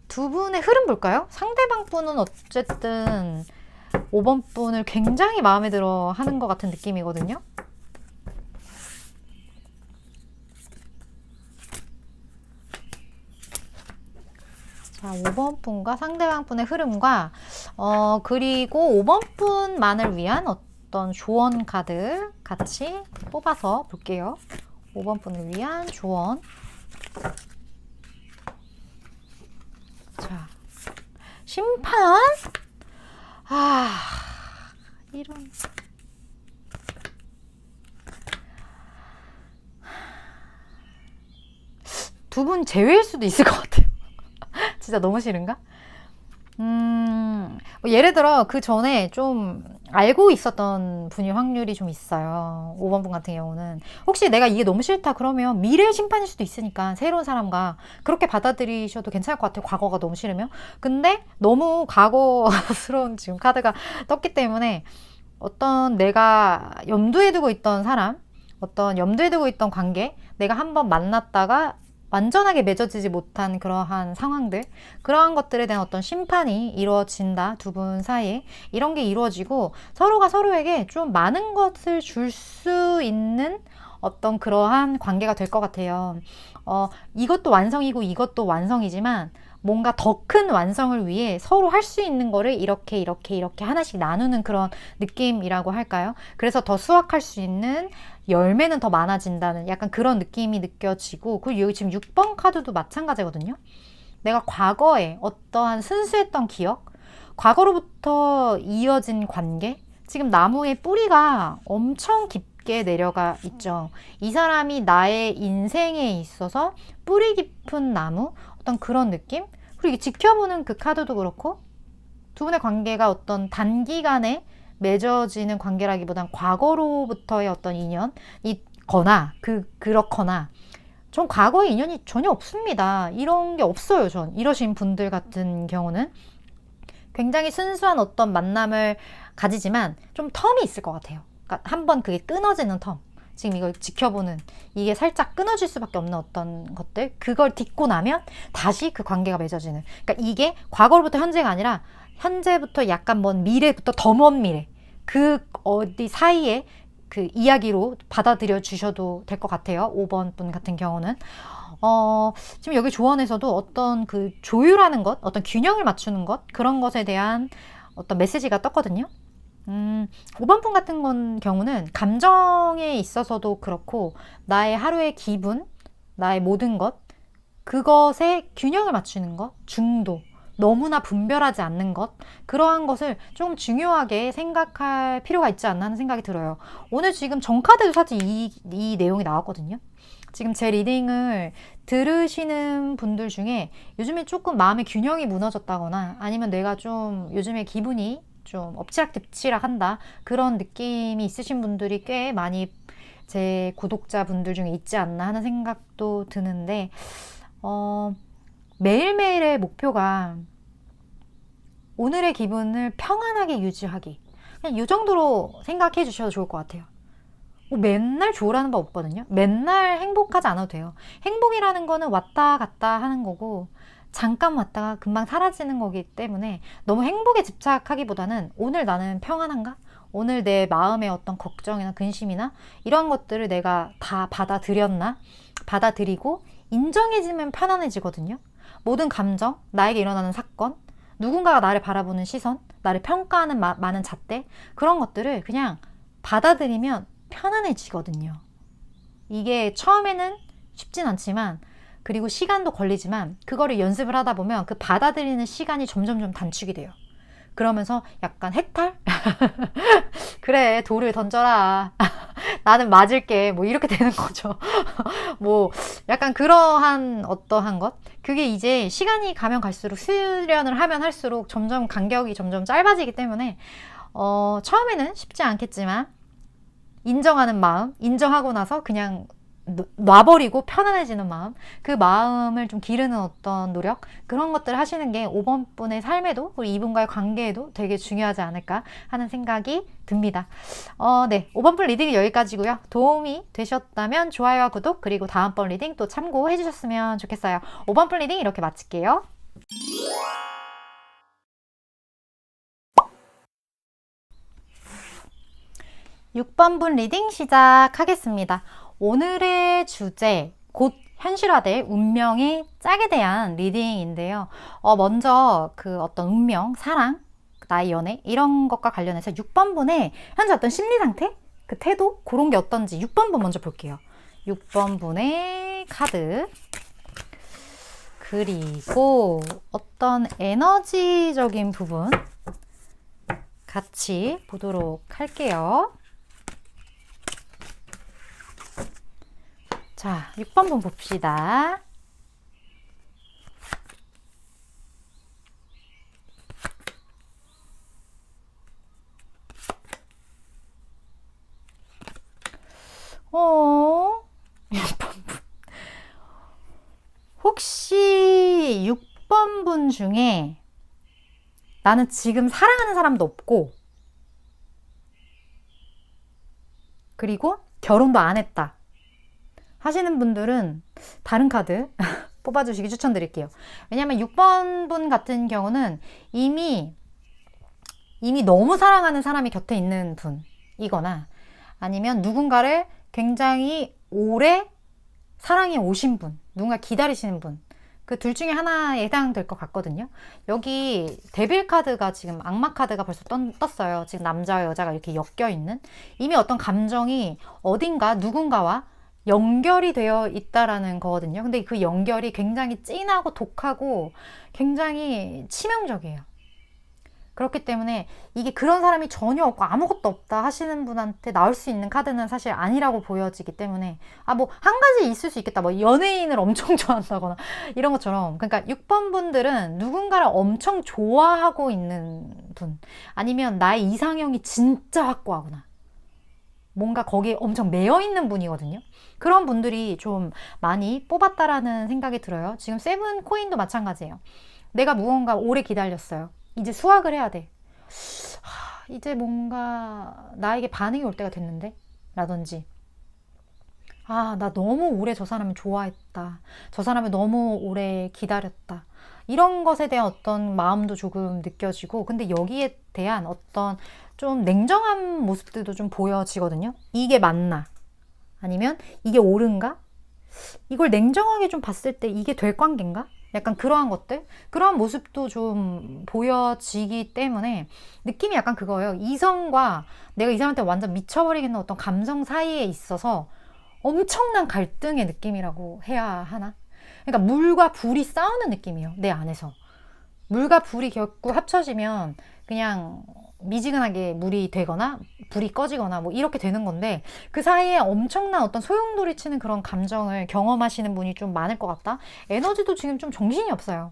A: 두 분의 흐름 볼까요? 상대방 분은 어쨌든 5번 분을 굉장히 마음에 들어 하는 것 같은 느낌이거든요. 자, 5번 분과 상대방 분의 흐름과 그리고 5번 분만을 위한 어떤 조언 카드 같이 뽑아서 볼게요. 5번 분을 위한 조언. 자, 심판? 이런. 두 분 제외일 수도 있을 것 같아요. 진짜 너무 싫은가? 예를 들어 그 전에 좀 알고 있었던 분일 확률이 좀 있어요. 5번 분 같은 경우는 혹시 내가 이게 너무 싫다 그러면 미래의 심판일 수도 있으니까 새로운 사람과 그렇게 받아들이셔도 괜찮을 것 같아요. 과거가 너무 싫으면. 근데 너무 과거스러운 지금 카드가 떴기 때문에 어떤 내가 염두에 두고 있던 사람, 어떤 염두에 두고 있던 관계, 내가 한번 만났다가 완전하게 맺어지지 못한 그러한 상황들, 그러한 것들에 대한 어떤 심판이 이루어진다. 두 분 사이에 이런 게 이루어지고 서로가 서로에게 좀 많은 것을 줄 수 있는 어떤 그러한 관계가 될 것 같아요. 이것도 완성이고 이것도 완성이지만 뭔가 더 큰 완성을 위해 서로 할 수 있는 거를 이렇게 이렇게 이렇게 하나씩 나누는 그런 느낌이라고 할까요? 그래서 더 수확할 수 있는 열매는 더 많아진다는 약간 그런 느낌이 느껴지고, 그리고 여기 지금 6번 카드도 마찬가지거든요. 내가 과거에 어떠한 순수했던 기억, 과거로부터 이어진 관계, 지금 나무의 뿌리가 엄청 깊게 내려가 있죠. 이 사람이 나의 인생에 있어서 뿌리 깊은 나무, 어떤 그런 느낌? 그리고 이게 지켜보는 그 카드도 그렇고, 두 분의 관계가 어떤 단기간에 맺어지는 관계라기보단 과거로부터의 어떤 인연이거나, 그렇거나, 전 과거의 인연이 전혀 없습니다. 이런 게 없어요, 전. 이러신 분들 같은 경우는. 굉장히 순수한 어떤 만남을 가지지만 좀 텀이 있을 것 같아요. 그러니까 한번 그게 끊어지는 텀. 지금 이걸 지켜보는, 이게 살짝 끊어질 수밖에 없는 어떤 것들, 그걸 딛고 나면 다시 그 관계가 맺어지는. 그러니까 이게 과거로부터 현재가 아니라 현재부터 약간 먼 미래부터 더 먼 미래, 그 어디 사이에 그 이야기로 받아들여 주셔도 될 것 같아요. 5번 분 같은 경우는. 지금 여기 조언에서도 어떤 그 조율하는 것, 어떤 균형을 맞추는 것, 그런 것에 대한 어떤 메시지가 떴거든요. 5번 분 같은 경우는 감정에 있어서도 그렇고, 나의 하루의 기분, 나의 모든 것, 그것에 균형을 맞추는 것, 중도, 너무나 분별하지 않는 것, 그러한 것을 좀 중요하게 생각할 필요가 있지 않나 하는 생각이 들어요. 오늘 지금 정카드도 사실 이 내용이 나왔거든요. 지금 제 리딩을 들으시는 분들 중에 요즘에 조금 마음의 균형이 무너졌다거나, 아니면 내가 좀 요즘에 기분이 좀 엎치락뒤치락한다, 그런 느낌이 있으신 분들이 꽤 많이 제 구독자분들 중에 있지 않나 하는 생각도 드는데, 매일매일의 목표가 오늘의 기분을 평안하게 유지하기, 그냥 이 정도로 생각해 주셔도 좋을 것 같아요. 뭐 맨날 좋으라는 법 없거든요. 맨날 행복하지 않아도 돼요. 행복이라는 거는 왔다 갔다 하는 거고, 잠깐 왔다가 금방 사라지는 거기 때문에 너무 행복에 집착하기보다는 오늘 나는 평안한가? 오늘 내 마음의 어떤 걱정이나 근심이나 이런 것들을 내가 다 받아들였나? 받아들이고 인정해지면 편안해지거든요. 모든 감정, 나에게 일어나는 사건, 누군가가 나를 바라보는 시선, 나를 평가하는 많은 잣대, 그런 것들을 그냥 받아들이면 편안해지거든요. 이게 처음에는 쉽진 않지만, 그리고 시간도 걸리지만, 그거를 연습을 하다 보면 그 받아들이는 시간이 점점점 단축이 돼요. 그러면서 약간 해탈? 그래, 돌을 던져라. 나는 맞을게. 뭐 이렇게 되는 거죠. 뭐 약간 그러한 어떠한 것? 그게 이제 시간이 가면 갈수록, 수련을 하면 할수록 점점 간격이 점점 짧아지기 때문에 처음에는 쉽지 않겠지만, 인정하는 마음, 인정하고 나서 그냥 놔버리고 편안해지는 마음, 그 마음을 좀 기르는 어떤 노력, 그런 것들을 하시는 게 5번 분의 삶에도, 우리 이분과의 관계에도 되게 중요하지 않을까 하는 생각이 듭니다. 네, 5번 분 리딩이 여기까지고요. 도움이 되셨다면 좋아요와 구독, 그리고 다음번 리딩 또 참고해 주셨으면 좋겠어요. 5번 분 리딩 이렇게 마칠게요. 6번 분 리딩 시작하겠습니다. 오늘의 주제, 곧 현실화될 운명의 짝에 대한 리딩인데요. 먼저 그 어떤 운명, 사랑, 나의 연애, 이런 것과 관련해서 6번 분의 현재 어떤 심리 상태, 그 태도, 그런 게 어떤지 6번 분 먼저 볼게요. 6번 분의 카드, 그리고 어떤 에너지적인 부분 같이 보도록 할게요. 자, 6번 분 봅시다. 혹시 6번 분 중에 나는 지금 사랑하는 사람도 없고, 그리고 결혼도 안 했다 하시는 분들은 다른 카드 뽑아주시기 추천드릴게요. 왜냐면 6번 분 같은 경우는 이미 너무 사랑하는 사람이 곁에 있는 분이거나, 아니면 누군가를 굉장히 오래 사랑해 오신 분, 누군가 기다리시는 분, 그 둘 중에 하나에 해당될 것 같거든요. 여기 데빌 카드가 지금 악마 카드가 벌써 떴어요. 지금 남자와 여자가 이렇게 엮여 있는, 이미 어떤 감정이 어딘가 누군가와 연결이 되어 있다라는 거거든요. 근데 그 연결이 굉장히 진하고 독하고 굉장히 치명적이에요. 그렇기 때문에 이게 그런 사람이 전혀 없고 아무것도 없다 하시는 분한테 나올 수 있는 카드는 사실 아니라고 보여지기 때문에, 뭐 한 가지 있을 수 있겠다, 뭐 연예인을 엄청 좋아한다거나 이런 것처럼. 그러니까 6번 분들은 누군가를 엄청 좋아하고 있는 분, 아니면 나의 이상형이 진짜 확고하거나 뭔가 거기에 엄청 매여 있는 분이거든요. 그런 분들이 좀 많이 뽑았다라는 생각이 들어요. 지금 세븐 코인도 마찬가지예요. 내가 무언가 오래 기다렸어요. 이제 수확을 해야 돼. 이제 뭔가 나에게 반응이 올 때가 됐는데? 라든지, 나 너무 오래 저 사람을 좋아했다. 저 사람을 너무 오래 기다렸다. 이런 것에 대한 어떤 마음도 조금 느껴지고, 근데 여기에 대한 어떤 좀 냉정한 모습들도 좀 보여지거든요. 이게 맞나? 아니면 이게 옳은가? 이걸 냉정하게 좀 봤을 때 이게 될 관계인가? 약간 그러한 것들, 그러한 모습도 좀 보여지기 때문에 느낌이 약간 그거예요. 이성과 내가 이 사람한테 완전 미쳐버리겠는 어떤 감성 사이에 있어서 엄청난 갈등의 느낌이라고 해야 하나? 그러니까 물과 불이 싸우는 느낌이에요. 내 안에서. 물과 불이 결국 합쳐지면 그냥 미지근하게 물이 되거나 불이 꺼지거나 뭐 이렇게 되는 건데, 그 사이에 엄청난 어떤 소용돌이치는 그런 감정을 경험하시는 분이 좀 많을 것 같다. 에너지도 지금 좀 정신이 없어요.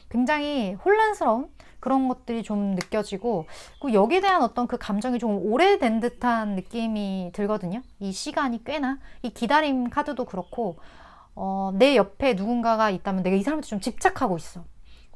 A: 굉장히 혼란스러운 그런 것들이 좀 느껴지고, 그리고 여기에 대한 어떤 그 감정이 좀 오래된 듯한 느낌이 들거든요. 이 시간이 꽤나, 이 기다림 카드도 그렇고, 내 옆에 누군가가 있다면 내가 이 사람한테 좀 집착하고 있어.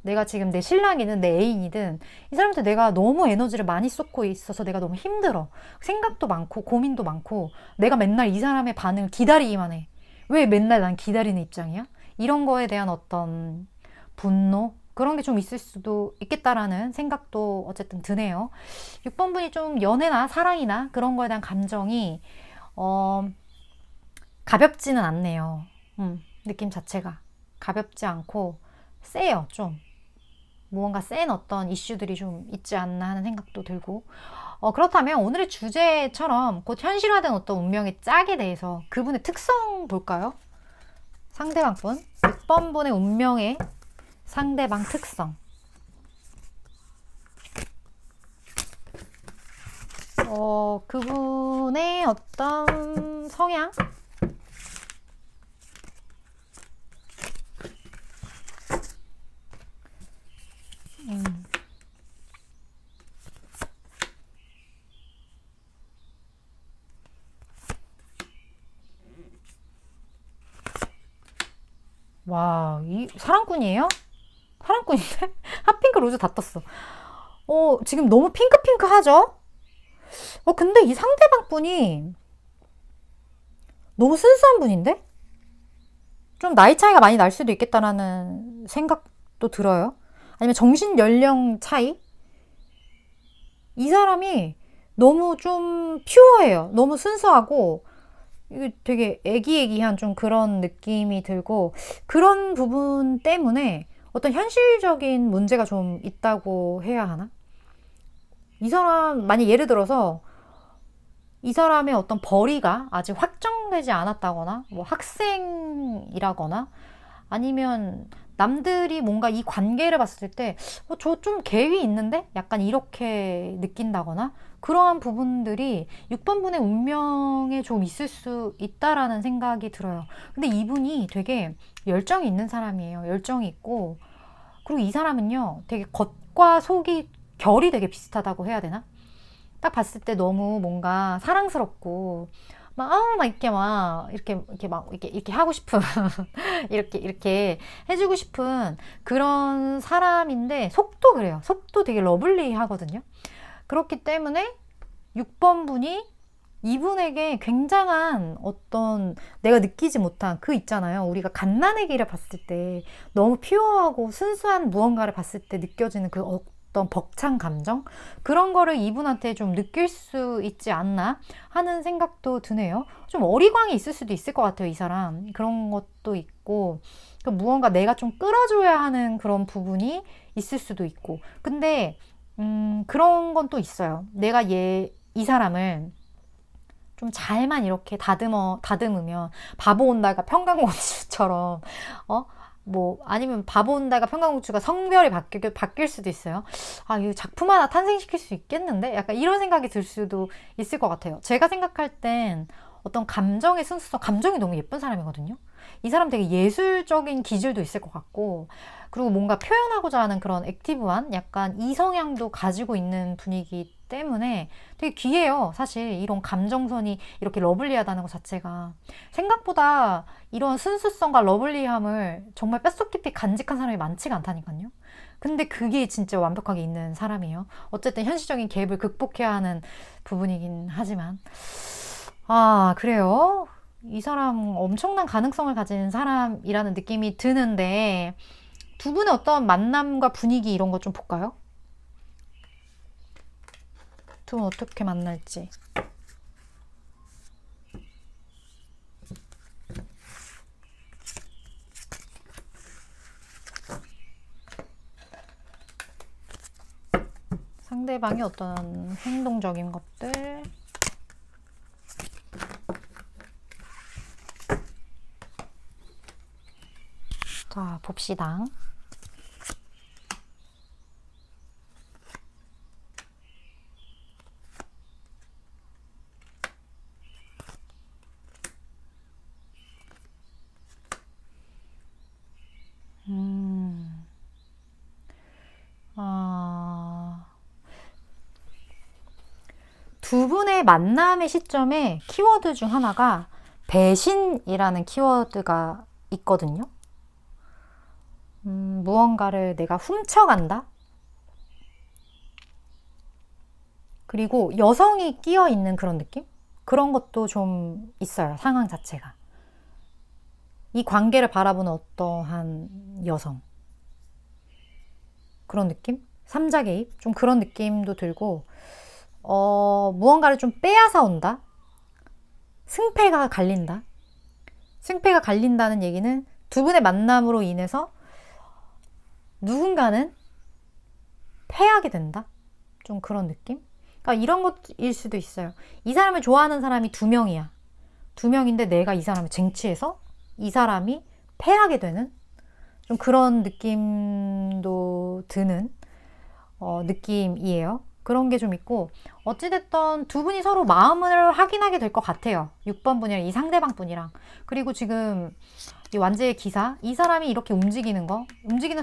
A: 내가 지금 내 신랑이든 내 애인이든 이 사람한테 내가 너무 에너지를 많이 쏟고 있어서 내가 너무 힘들어. 생각도 많고 고민도 많고, 내가 맨날 이 사람의 반응을 기다리기만 해. 왜 맨날 난 기다리는 입장이야? 이런 거에 대한 어떤 분노, 그런 게 좀 있을 수도 있겠다라는 생각도 어쨌든 드네요. 6번 분이 좀 연애나 사랑이나 그런 거에 대한 감정이 가볍지는 않네요. 느낌 자체가 가볍지 않고 세요. 좀 무언가 센 어떤 이슈들이 좀 있지 않나 하는 생각도 들고, 그렇다면 오늘의 주제처럼 곧 현실화된 어떤 운명의 짝에 대해서 그분의 특성 볼까요? 상대방 분, 6번 분의 운명의 상대방 특성. 그분의 어떤 성향? 와, 이 사랑꾼이에요? 사랑꾼인데? 핫핑크 로즈 다 떴어. 지금 너무 핑크핑크 하죠? 근데 이 상대방 분이 너무 순수한 분인데? 좀 나이 차이가 많이 날 수도 있겠다라는 생각도 들어요. 아니면 정신 연령 차이? 이 사람이 너무 좀 퓨어해요. 너무 순수하고, 이게 되게 애기애기한 좀 그런 느낌이 들고, 그런 부분 때문에 어떤 현실적인 문제가 좀 있다고 해야 하나? 이 사람, 만약 예를 들어서 이 사람의 어떤 벌이가 아직 확정되지 않았다거나, 뭐 학생이라거나, 아니면 남들이 뭔가 이 관계를 봤을 때, 저 좀 계획이 있는데? 약간 이렇게 느낀다거나, 그러한 부분들이 6번 분의 운명에 좀 있을 수 있다라는 생각이 들어요. 근데 이분이 되게 열정이 있는 사람이에요. 열정이 있고, 그리고 이 사람은요, 되게 겉과 속이 결이 되게 비슷하다고 해야 되나? 딱 봤을 때 너무 뭔가 사랑스럽고, 막 이렇게 하고 싶은, 이렇게 해주고 싶은 그런 사람인데, 속도 그래요. 속도 되게 러블리 하거든요. 그렇기 때문에 6번 분이 이분에게 굉장한 어떤 내가 느끼지 못한 그 있잖아요. 우리가 갓난아기를 봤을 때 너무 퓨어하고 순수한 무언가를 봤을 때 느껴지는 그 어떤 벅찬 감정? 그런 거를 이분한테 좀 느낄 수 있지 않나 하는 생각도 드네요. 좀 어리광이 있을 수도 있을 것 같아요, 이 사람. 그런 것도 있고. 있고, 또 무언가 내가 좀 끌어줘야 하는 그런 부분이 있을 수도 있고. 근데 그런 건 또 있어요. 내가 이 사람을 좀 잘만 이렇게 다듬으면 바보 온달과 평강공주처럼, 아니면 바보 온달과 평강공주가 성별이 바뀔 수도 있어요. 아, 이 작품 하나 탄생시킬 수 있겠는데? 약간 이런 생각이 들 수도 있을 것 같아요. 제가 생각할 땐 어떤 감정의 순수성, 감정이 너무 예쁜 사람이거든요. 이 사람 되게 예술적인 기질도 있을 것 같고, 그리고 뭔가 표현하고자 하는 그런 액티브한 약간 이성향도 가지고 있는 분이기 때문에 되게 귀해요. 사실 이런 감정선이 이렇게 러블리하다는 것 자체가. 생각보다 이런 순수성과 러블리함을 정말 뼛속 깊이 간직한 사람이 많지가 않다니까요. 근데 그게 진짜 완벽하게 있는 사람이에요. 어쨌든 현실적인 갭을 극복해야 하는 부분이긴 하지만. 아, 그래요? 이 사람 엄청난 가능성을 가진 사람이라는 느낌이 드는데, 두 분의 어떤 만남과 분위기 이런 거 좀 볼까요? 두 분 어떻게 만날지. 상대방의 어떤 행동적인 것들. 자, 봅시다. 두 분의 만남의 시점에 키워드 중 하나가 배신이라는 키워드가 있거든요. 무언가를 내가 훔쳐간다? 그리고 여성이 끼어 있는 그런 느낌? 그런 것도 좀 있어요, 상황 자체가. 이 관계를 바라보는 어떠한 여성. 그런 느낌? 삼자 개입? 좀 그런 느낌도 들고, 무언가를 좀 빼앗아 온다? 승패가 갈린다? 승패가 갈린다는 얘기는 두 분의 만남으로 인해서 누군가는 패하게 된다? 좀 그런 느낌? 그러니까 이런 것일 수도 있어요. 이 사람을 좋아하는 사람이 두 명이야. 두 명인데 내가 이 사람을 쟁취해서 이 사람이 패하게 되는 좀 그런 느낌도 드는 느낌이에요. 그런 게 좀 있고, 어찌됐든 두 분이 서로 마음을 확인하게 될 것 같아요. 6번 분이랑 이 상대방 분이랑. 그리고 지금 이 완제의 기사, 이 사람이 이렇게 움직이는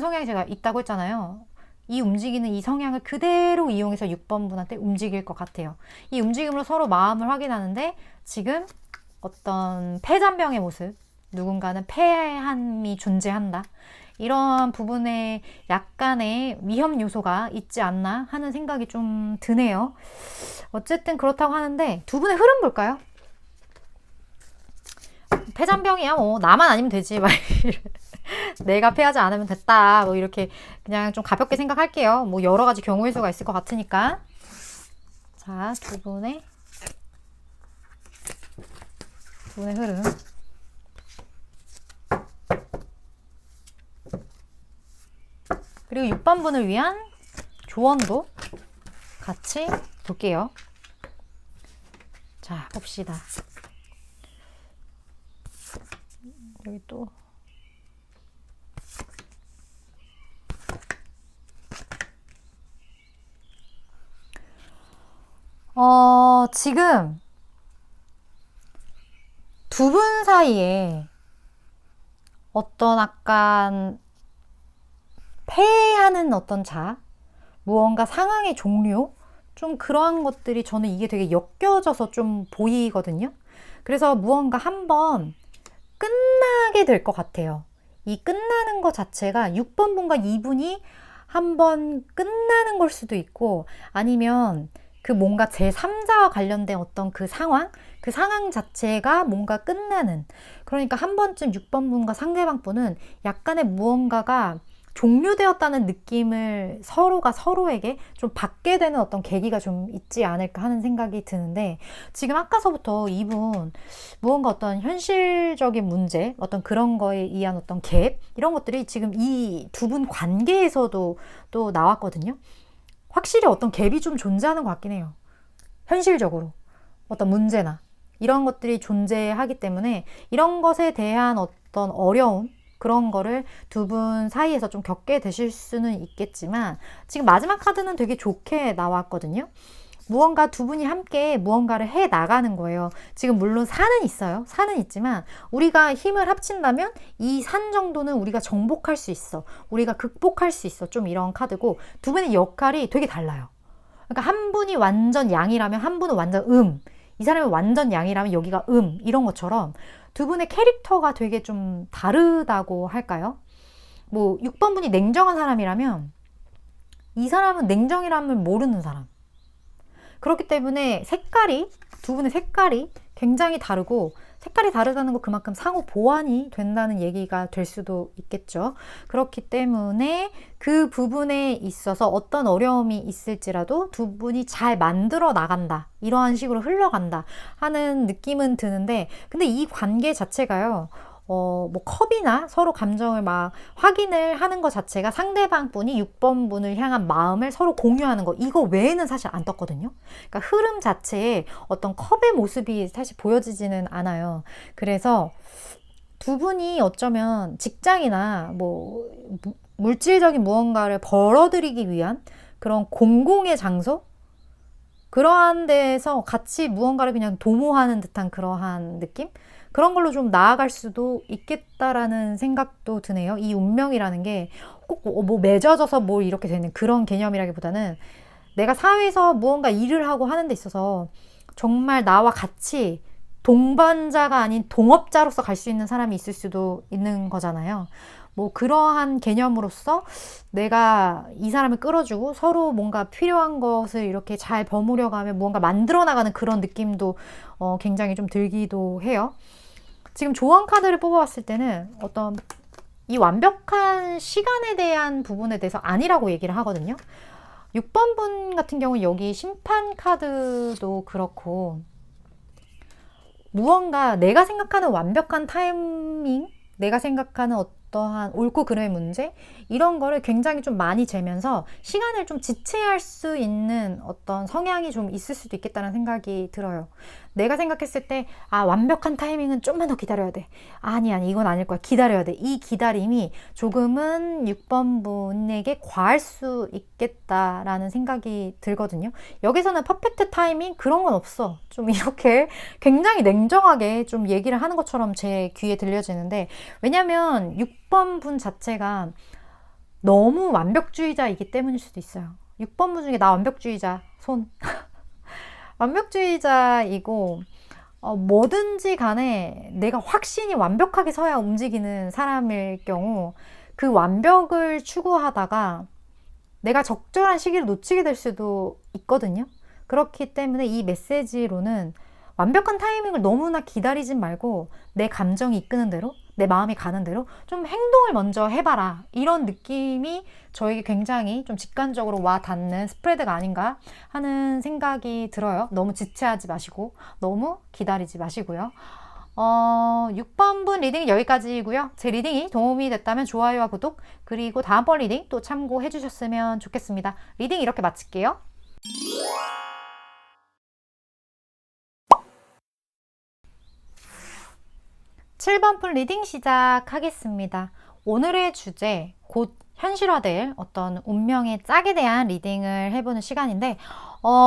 A: 성향이 제가 있다고 했잖아요. 이 움직이는 이 성향을 그대로 이용해서 6번 분한테 움직일 것 같아요. 이 움직임으로 서로 마음을 확인하는데, 지금 어떤 패잔병의 모습, 누군가는 패함이 존재한다. 이런 부분에 약간의 위험 요소가 있지 않나 하는 생각이 좀 드네요. 어쨌든 그렇다고 하는데, 두 분의 흐름 볼까요? 패잔병이야, 뭐 나만 아니면 되지. 막 내가 패하지 않으면 됐다. 뭐 이렇게 그냥 좀 가볍게 생각할게요. 뭐 여러 가지 경우의 수가 있을 것 같으니까. 자, 두 분의 흐름. 그리고 6번 분을 위한 조언도 같이 볼게요. 자, 봅시다. 여기 또 지금 두 분 사이에 어떤 약간 패하는 어떤 무언가 상황의 종료? 좀 그러한 것들이 저는 이게 되게 엮여져서 좀 보이거든요. 그래서 무언가 한번 끝나게 될 것 같아요. 이 끝나는 것 자체가 6번 분과 2분이 한번 끝나는 걸 수도 있고, 아니면 그 뭔가 제3자와 관련된 어떤 그 상황 자체가 뭔가 끝나는, 그러니까 한 번쯤 6번 분과 상대방 분은 약간의 무언가가 종료되었다는 느낌을 서로가 서로에게 좀 받게 되는 어떤 계기가 좀 있지 않을까 하는 생각이 드는데, 지금 아까서부터 이분 무언가 어떤 현실적인 문제, 어떤 그런 거에 의한 어떤 갭, 이런 것들이 지금 이 두 분 관계에서도 또 나왔거든요. 확실히 어떤 갭이 좀 존재하는 것 같긴 해요. 현실적으로 어떤 문제나 이런 것들이 존재하기 때문에 이런 것에 대한 어떤 어려움, 그런 거를 두 분 사이에서 좀 겪게 되실 수는 있겠지만, 지금 마지막 카드는 되게 좋게 나왔거든요. 무언가 두 분이 함께 무언가를 해 나가는 거예요. 지금 물론 산은 있어요. 산은 있지만 우리가 힘을 합친다면 이 산 정도는 우리가 정복할 수 있어. 우리가 극복할 수 있어. 좀 이런 카드고, 두 분의 역할이 되게 달라요. 그러니까 한 분이 완전 양이라면 한 분은 완전 이 사람이 완전 양이라면 여기가 이런 것처럼 두 분의 캐릭터가 되게 좀 다르다고 할까요? 뭐 6번 분이 냉정한 사람이라면 이 사람은 냉정이라면 모르는 사람. 그렇기 때문에 두 분의 색깔이 굉장히 다르고, 색깔이 다르다는 거 그만큼 상호 보완이 된다는 얘기가 될 수도 있겠죠. 그렇기 때문에 그 부분에 있어서 어떤 어려움이 있을지라도 두 분이 잘 만들어 나간다, 이러한 식으로 흘러간다 하는 느낌은 드는데, 근데 이 관계 자체가요, 뭐 컵이나 서로 감정을 막 확인을 하는 것 자체가 상대방 분이 6번 분을 향한 마음을 서로 공유하는 거, 이거 외에는 사실 안 떴거든요. 그러니까 흐름 자체에 어떤 컵의 모습이 사실 보여지지는 않아요. 그래서 두 분이 어쩌면 직장이나 뭐 물질적인 무언가를 벌어들이기 위한 그런 공공의 장소? 그러한 데에서 같이 무언가를 그냥 도모하는 듯한 그러한 느낌? 그런 걸로 좀 나아갈 수도 있겠다라는 생각도 드네요. 이 운명이라는 게 꼭 뭐 맺어져서 뭐 이렇게 되는 그런 개념이라기보다는, 내가 사회에서 무언가 일을 하고 하는 데 있어서 정말 나와 같이 동반자가 아닌 동업자로서 갈 수 있는 사람이 있을 수도 있는 거잖아요. 뭐 그러한 개념으로서 내가 이 사람을 끌어주고 서로 뭔가 필요한 것을 이렇게 잘 버무려 가며 무언가 만들어 나가는 그런 느낌도 굉장히 좀 들기도 해요. 지금 조언 카드를 뽑아봤을 때는 어떤 이 완벽한 시간에 대한 부분에 대해서 아니라고 얘기를 하거든요. 6번 분 같은 경우는 여기 심판 카드도 그렇고, 무언가 내가 생각하는 완벽한 타이밍, 내가 생각하는 어떠한 옳고 그름의 문제, 이런 거를 굉장히 좀 많이 재면서 시간을 좀 지체할 수 있는 어떤 성향이 좀 있을 수도 있겠다는 생각이 들어요. 내가 생각했을 때 완벽한 타이밍은 좀만 더 기다려야 돼. 아니 이건 아닐 거야. 기다려야 돼. 이 기다림이 조금은 6번 분에게 과할 수 있겠다라는 생각이 들거든요. 여기서는 퍼펙트 타이밍 그런 건 없어. 좀 이렇게 굉장히 냉정하게 좀 얘기를 하는 것처럼 제 귀에 들려지는데, 왜냐면 6번 분 자체가 너무 완벽주의자이기 때문일 수도 있어요. 6번 분 중에 나 완벽주의자 손. 완벽주의자이고, 뭐든지 간에 내가 확신이 완벽하게 서야 움직이는 사람일 경우, 그 완벽을 추구하다가 내가 적절한 시기를 놓치게 될 수도 있거든요. 그렇기 때문에 이 메시지로는 완벽한 타이밍을 너무나 기다리진 말고 내 감정이 이끄는 대로, 내 마음이 가는 대로 좀 행동을 먼저 해봐라, 이런 느낌이 저에게 굉장히 좀 직관적으로 와 닿는 스프레드가 아닌가 하는 생각이 들어요. 너무 지체하지 마시고 너무 기다리지 마시고요. 6번 분 리딩 여기까지이고요. 제 리딩이 도움이 됐다면 좋아요와 구독, 그리고 다음번 리딩 또 참고해 주셨으면 좋겠습니다. 리딩 이렇게 마칠게요. 7번 분 리딩 시작하겠습니다. 오늘의 주제, 곧 현실화될 어떤 운명의 짝에 대한 리딩을 해보는 시간인데,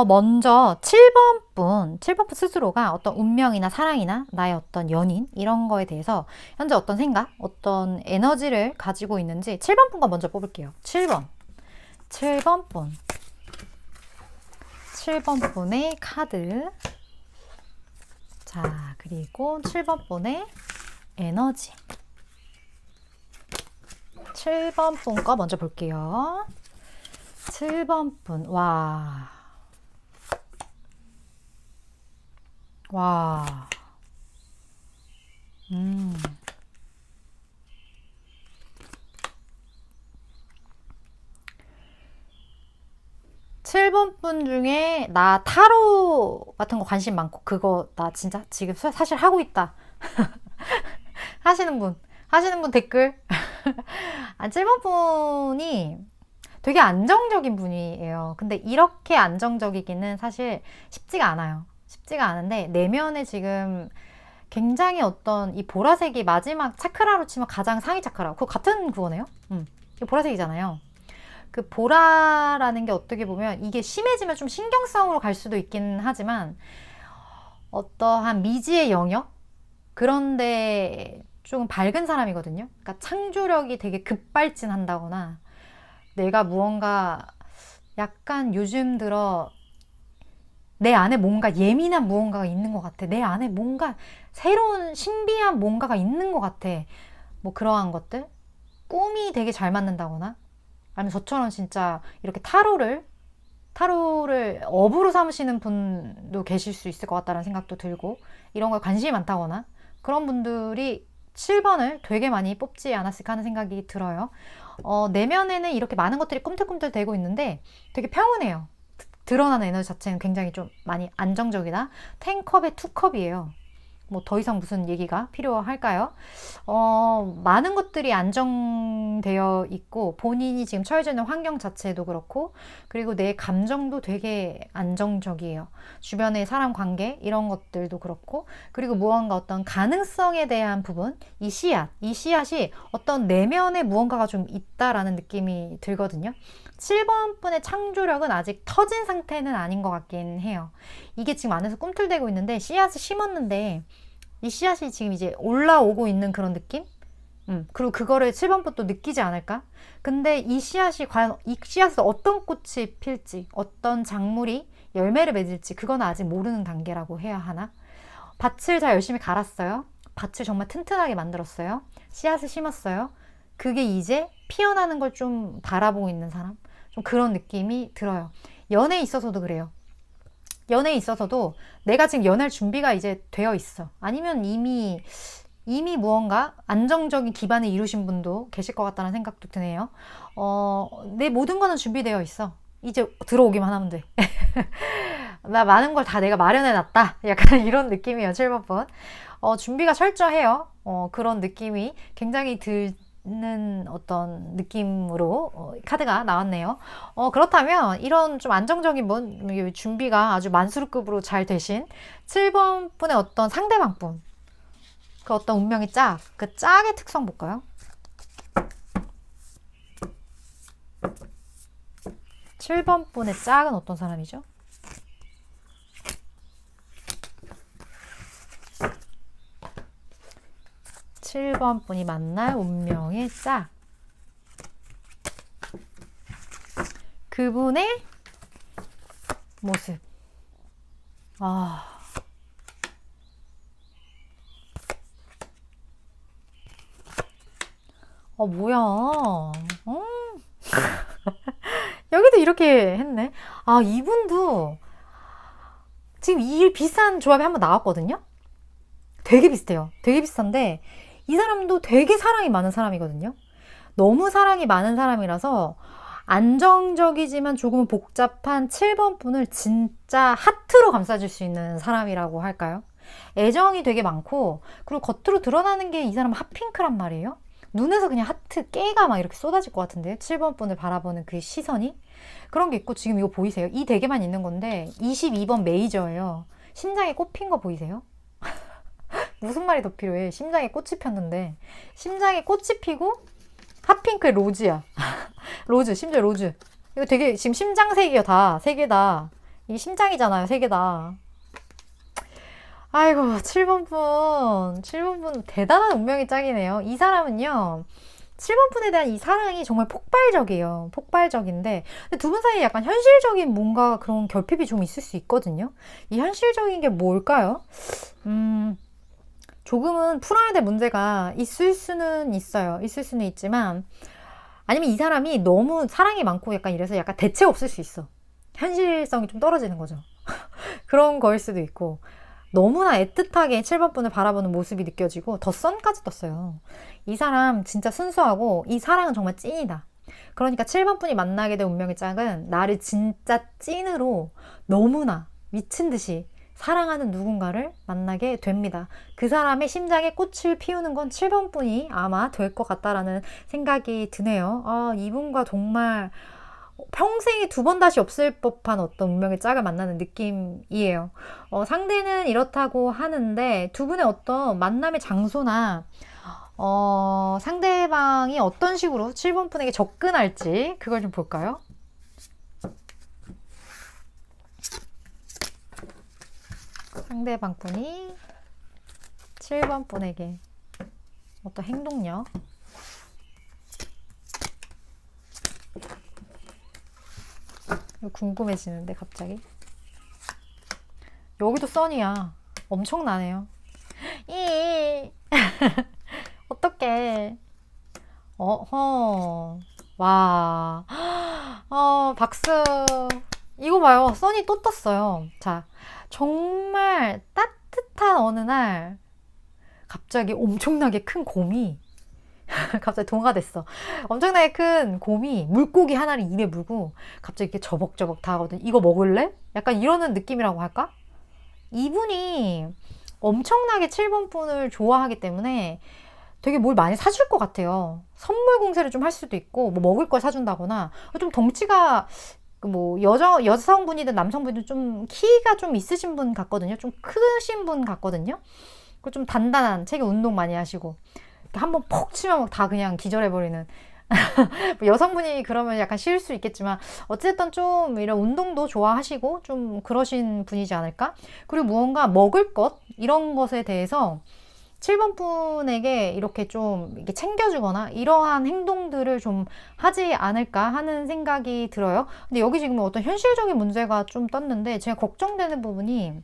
A: 먼저 7번 분 스스로가 어떤 운명이나 사랑이나 나의 어떤 연인, 이런 거에 대해서 현재 어떤 생각, 어떤 에너지를 가지고 있는지 7번 분과 먼저 뽑을게요. 7번 분의 카드. 자, 그리고 7번 분의 에너지. 7번 분 거 먼저 볼게요. 7번 분. 와. 7번 분 중에 나 타로 같은 거 관심 많고 그거 나 진짜 지금 사실 하고 있다 하시는 분 댓글. 7번 분이 되게 안정적인 분이에요. 근데 이렇게 안정적이기는 사실 쉽지가 않아요. 쉽지가 않은데 내면에 지금 굉장히 어떤 이 보라색이 마지막 차크라로 치면 가장 상위 차크라. 그거 같은 그거네요. 이게 보라색이잖아요. 그 보라라는 게 어떻게 보면 이게 심해지면 좀 신경성으로 갈 수도 있긴 하지만 어떠한 미지의 영역? 그런데 좀 밝은 사람이거든요. 그러니까 창조력이 되게 급발진한다거나 내가 무언가 약간 요즘 들어 내 안에 뭔가 예민한 무언가가 있는 것 같아. 내 안에 뭔가 새로운 신비한 뭔가가 있는 것 같아. 뭐 그러한 것들. 꿈이 되게 잘 맞는다거나 아니면 저처럼 진짜 이렇게 타로를 업으로 삼으시는 분도 계실 수 있을 것 같다는 생각도 들고 이런 거에 관심이 많다거나 그런 분들이 7번을 되게 많이 뽑지 않았을까 하는 생각이 들어요. 내면에는 이렇게 많은 것들이 꿈틀꿈틀 되고 있는데 되게 평온해요. 드러나는 에너지 자체는 굉장히 좀 많이 안정적이다. 10컵에 2컵이에요. 뭐 더 이상 무슨 얘기가 필요할까요? 많은 것들이 안정되어 있고 본인이 지금 처해져 있는 환경 자체도 그렇고 그리고 내 감정도 되게 안정적이에요. 주변의 사람 관계 이런 것들도 그렇고 그리고 무언가 어떤 가능성에 대한 부분 이 씨앗이 어떤 내면에 무언가가 좀 있다라는 느낌이 들거든요. 7번 분의 창조력은 아직 터진 상태는 아닌 것 같긴 해요. 이게 지금 안에서 꿈틀대고 있는데 씨앗을 심었는데 이 씨앗이 지금 이제 올라오고 있는 그런 느낌? 그리고 그거를 7번 분도 느끼지 않을까? 근데 이 씨앗이 과연 이 씨앗에서 어떤 꽃이 필지 어떤 작물이 열매를 맺을지 그건 아직 모르는 단계라고 해야 하나? 밭을 잘 열심히 갈았어요. 밭을 정말 튼튼하게 만들었어요. 씨앗을 심었어요. 그게 이제 피어나는 걸 좀 바라보고 있는 사람? 좀 그런 느낌이 들어요. 연애에 있어서도 그래요. 연애에 있어서도 내가 지금 연애할 준비가 이제 되어 있어. 아니면 이미 무언가 안정적인 기반을 이루신 분도 계실 것 같다는 생각도 드네요. 내 모든 거는 준비되어 있어. 이제 들어오기만 하면 돼. 나 많은 걸 다 내가 마련해 놨다. 약간 이런 느낌이에요. 7번 분. 준비가 철저해요. 그런 느낌이 굉장히 는 어떤 느낌으로 카드가 나왔네요. 그렇다면 이런 좀 안정적인 분, 준비가 아주 만수르급으로 잘 되신 7번 분의 어떤 상대방 분, 그 어떤 운명의 짝, 그 짝의 특성 볼까요? 7번 분의 짝은 어떤 사람이죠? (7번) 분이 만날 운명의 짝. 그분의 모습. 뭐야. 여기도 이렇게 했네. 이분도 지금 이 비슷한 조합이 한번 나왔거든요. 되게 비슷해요. 되게 비슷한데 이 사람도 되게 사랑이 많은 사람이거든요. 너무 사랑이 많은 사람이라서 안정적이지만 조금 복잡한 7번 분을 진짜 하트로 감싸줄 수 있는 사람이라고 할까요? 애정이 되게 많고 그리고 겉으로 드러나는 게 이 사람 핫핑크란 말이에요. 눈에서 그냥 하트 깨가 막 이렇게 쏟아질 것 같은데요. 7번 분을 바라보는 그 시선이 그런 게 있고 지금 이거 보이세요? 이 대게만 있는 건데 22번 메이저예요. 심장에 꼽힌 거 보이세요? 무슨 말이 더 필요해? 심장에 꽃이 폈는데 심장에 꽃이 피고 핫핑크의 로즈야. 로즈, 심지어 로즈. 이거 되게 지금 심장색이야 다. 세 개 다. 이게 심장이잖아요. 세 개 다. 아이고 7번 분 대단한 운명의 짝이네요. 이 사람은요 7번 분에 대한 이 사랑이 정말 폭발적이에요. 폭발적인데 두 분 사이에 약간 현실적인 뭔가 그런 결핍이 좀 있을 수 있거든요. 이 현실적인 게 뭘까요? 조금은 풀어야 될 문제가 있을 수는 있어요. 있을 수는 있지만 아니면 이 사람이 너무 사랑이 많고 약간 이래서 약간 대책 없을 수 있어. 현실성이 좀 떨어지는 거죠. 그런 거일 수도 있고 너무나 애틋하게 7번 분을 바라보는 모습이 느껴지고 더 선까지 떴어요. 이 사람 진짜 순수하고 이 사랑은 정말 찐이다. 그러니까 7번 분이 만나게 된 운명의 짝은 나를 진짜 찐으로 너무나 미친 듯이 사랑하는 누군가를 만나게 됩니다. 그 사람의 심장에 꽃을 피우는 건 7번 분이 아마 될 것 같다라는 생각이 드네요. 아, 이분과 정말 평생에 두 번 다시 없을 법한 어떤 운명의 짝을 만나는 느낌이에요. 상대는 이렇다고 하는데 두 분의 어떤 만남의 장소나 상대방이 어떤 식으로 7번 분에게 접근할지 그걸 좀 볼까요? 상대방 분이 7번 분에게 어떤 행동력 궁금해지는데 갑자기 여기도 써니야. 엄청나네요. 이 어떡해. 어허. 와. 박수. 이거 봐요. 써니 또 떴어요. 자, 정말 따뜻한 어느 날 갑자기 엄청나게 큰 곰이 갑자기 동화됐어. 엄청나게 큰 곰이 물고기 하나를 입에 물고 갑자기 이렇게 저벅저벅 다가거든. 이거 먹을래? 약간 이러는 느낌이라고 할까? 이분이 엄청나게 7번 분을 좋아하기 때문에 되게 뭘 많이 사줄 것 같아요. 선물 공세를 좀 할 수도 있고, 뭐 먹을 걸 사준다거나, 좀 덩치가, 뭐, 여성분이든 남성분이든 좀 키가 좀 있으신 분 같거든요. 좀 크신 분 같거든요. 그리고 좀 단단한, 책에 운동 많이 하시고, 한번 폭 치면 다 그냥 기절해버리는. 여성분이 그러면 약간 싫을 수 있겠지만 어쨌든 좀 이런 운동도 좋아하시고 좀 그러신 분이지 않을까? 그리고 무언가 먹을 것 이런 것에 대해서 7번 분에게 이렇게 좀 이렇게 챙겨주거나 이러한 행동들을 좀 하지 않을까 하는 생각이 들어요. 근데 여기 지금 어떤 현실적인 문제가 좀 떴는데 제가 걱정되는 부분이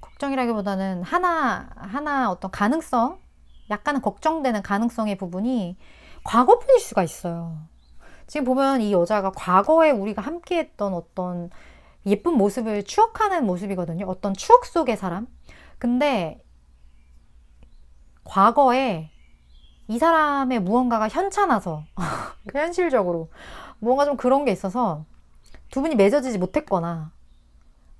A: 걱정이라기보다는 하나 어떤 가능성 약간은 걱정되는 가능성의 부분이 과거분일 수가 있어요. 지금 보면 이 여자가 과거에 우리가 함께했던 어떤 예쁜 모습을 추억하는 모습이거든요. 어떤 추억 속의 사람. 근데 과거에 이 사람의 무언가가 현찮아서 현실적으로 뭔가 좀 그런 게 있어서 두 분이 맺어지지 못했거나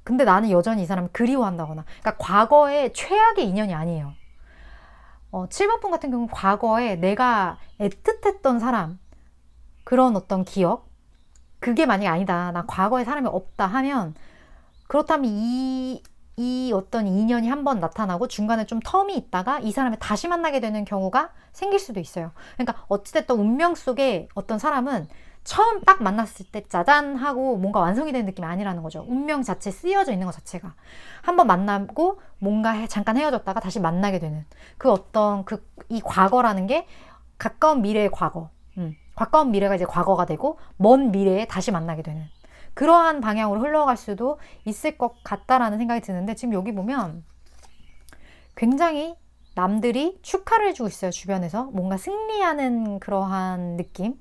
A: 근데 나는 여전히 이 사람을 그리워한다거나 그러니까 과거의 최악의 인연이 아니에요. 7번 분 같은 경우는 과거에 내가 애틋했던 사람 그런 어떤 기억 그게 만약에 아니다. 나 과거에 사람이 없다 하면 그렇다면 이 어떤 인연이 한번 나타나고 중간에 좀 텀이 있다가 이 사람을 다시 만나게 되는 경우가 생길 수도 있어요. 그러니까 어찌됐든 운명 속에 어떤 사람은 처음 딱 만났을 때 짜잔 하고 뭔가 완성이 되는 느낌이 아니라는 거죠. 운명 자체 쓰여져 있는 것 자체가. 한번 만나고 뭔가 잠깐 헤어졌다가 다시 만나게 되는 그 어떤 이 과거라는 게 가까운 미래의 과거. 가까운 미래가 이제 과거가 되고 먼 미래에 다시 만나게 되는 그러한 방향으로 흘러갈 수도 있을 것 같다라는 생각이 드는데 지금 여기 보면 굉장히 남들이 축하를 해주고 있어요. 주변에서 뭔가 승리하는 그러한 느낌.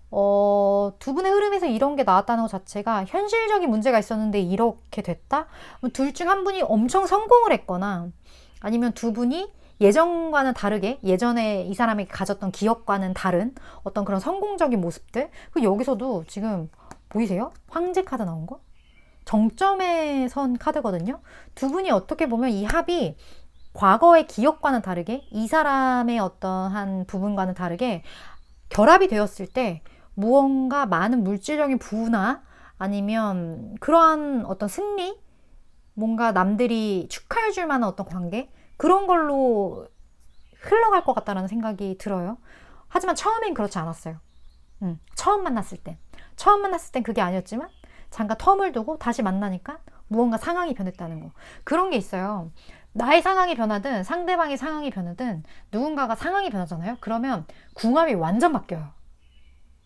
A: 두 분의 흐름에서 이런 게 나왔다는 것 자체가 현실적인 문제가 있었는데 이렇게 됐다? 둘 중 한 분이 엄청 성공을 했거나 아니면 두 분이 예전과는 다르게 예전에 이 사람이 가졌던 기억과는 다른 어떤 그런 성공적인 모습들 그리고 여기서도 지금 보이세요? 황제 카드 나온 거? 정점에 선 카드거든요. 두 분이 어떻게 보면 이 합이 과거의 기억과는 다르게 이 사람의 어떠한 부분과는 다르게 결합이 되었을 때 무언가 많은 물질적인 부나 아니면 그러한 어떤 승리 뭔가 남들이 축하해 줄 만한 어떤 관계 그런 걸로 흘러갈 것 같다는 생각이 들어요. 하지만 처음엔 그렇지 않았어요. 처음 만났을 땐 그게 아니었지만 잠깐 텀을 두고 다시 만나니까 무언가 상황이 변했다는 거. 그런 게 있어요. 나의 상황이 변하든 상대방의 상황이 변하든 누군가가 상황이 변하잖아요. 그러면 궁합이 완전 바뀌어요.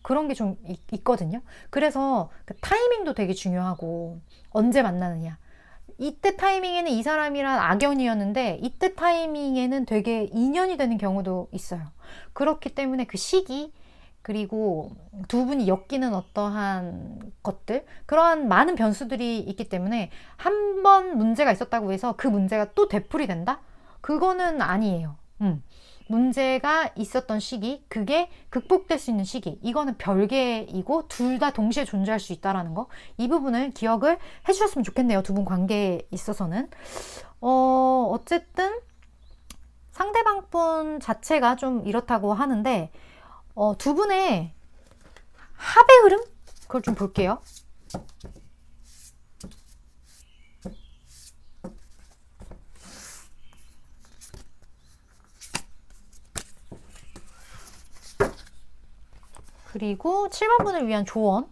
A: 그런 게 좀 있거든요. 그래서 그 타이밍도 되게 중요하고 언제 만나느냐. 이때 타이밍에는 이 사람이란 악연이었는데 이때 타이밍에는 되게 인연이 되는 경우도 있어요. 그렇기 때문에 그 시기 그리고 두 분이 엮이는 어떠한 것들 그러한 많은 변수들이 있기 때문에 한 번 문제가 있었다고 해서 그 문제가 또 되풀이 된다? 그거는 아니에요. 문제가 있었던 시기, 그게 극복될 수 있는 시기, 이거는 별개이고 둘 다 동시에 존재할 수 있다라는 거, 이 부분을 기억을 해주셨으면 좋겠네요. 두 분 관계에 있어서는. 어쨌든 상대방 분 자체가 좀 이렇다고 하는데 두 분의 합의 흐름? 그걸 좀 볼게요. 그리고 7번 분을 위한 조언.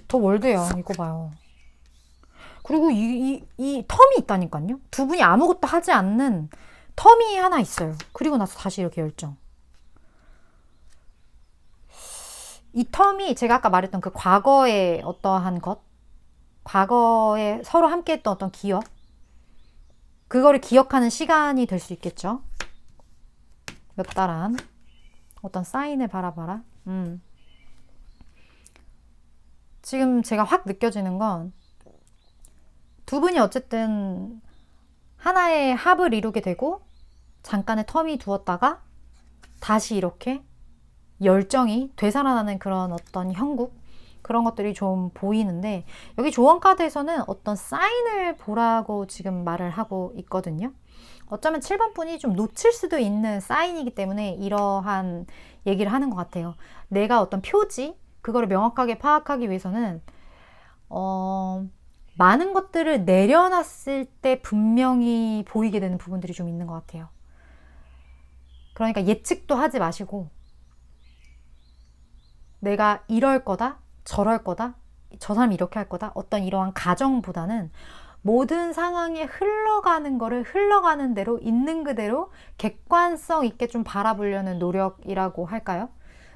A: 더 월드야. 이거 봐요. 그리고 이 텀이 있다니까요. 두 분이 아무것도 하지 않는 텀이 하나 있어요. 그리고 나서 다시 이렇게 열정. 이 텀이 제가 아까 말했던 그 과거의 어떠한 것, 과거에 서로 함께 했던 어떤 기억, 그거를 기억하는 시간이 될 수 있겠죠. 몇 달 안. 어떤 사인을 바라봐라. 지금 제가 확 느껴지는 건 두 분이 어쨌든 하나의 합을 이루게 되고 잠깐의 텀이 두었다가 다시 이렇게 열정이 되살아나는 그런 어떤 형국, 그런 것들이 좀 보이는데, 여기 조언 카드에서는 어떤 사인을 보라고 지금 말을 하고 있거든요. 어쩌면 7번 분이 좀 놓칠 수도 있는 사인이기 때문에 이러한 얘기를 하는 것 같아요. 내가 어떤 표지, 그거를 명확하게 파악하기 위해서는 많은 것들을 내려놨을 때 분명히 보이게 되는 부분들이 좀 있는 것 같아요. 그러니까 예측도 하지 마시고, 내가 이럴 거다, 저럴 거다, 저 사람이 이렇게 할 거다, 어떤 이러한 가정보다는 모든 상황에 흘러가는 거를 흘러가는 대로 있는 그대로 객관성 있게 좀 바라보려는 노력이라고 할까요?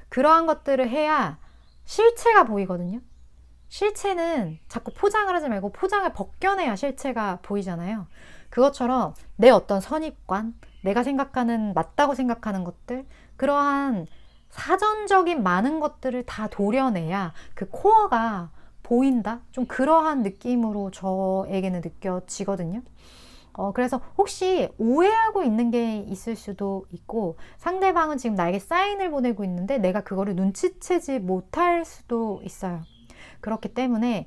A: 그러한 것들을 해야 실체가 보이거든요. 실체는 자꾸 포장을 하지 말고 포장을 벗겨내야 실체가 보이잖아요. 그것처럼 내 어떤 선입관, 내가 생각하는 맞다고 생각하는 것들, 그러한 사전적인 많은 것들을 다 도려내야 그 코어가 보인다? 좀 그러한 느낌으로 저에게는 느껴지거든요. 그래서 혹시 오해하고 있는 게 있을 수도 있고, 상대방은 지금 나에게 사인을 보내고 있는데 내가 그거를 눈치채지 못할 수도 있어요. 그렇기 때문에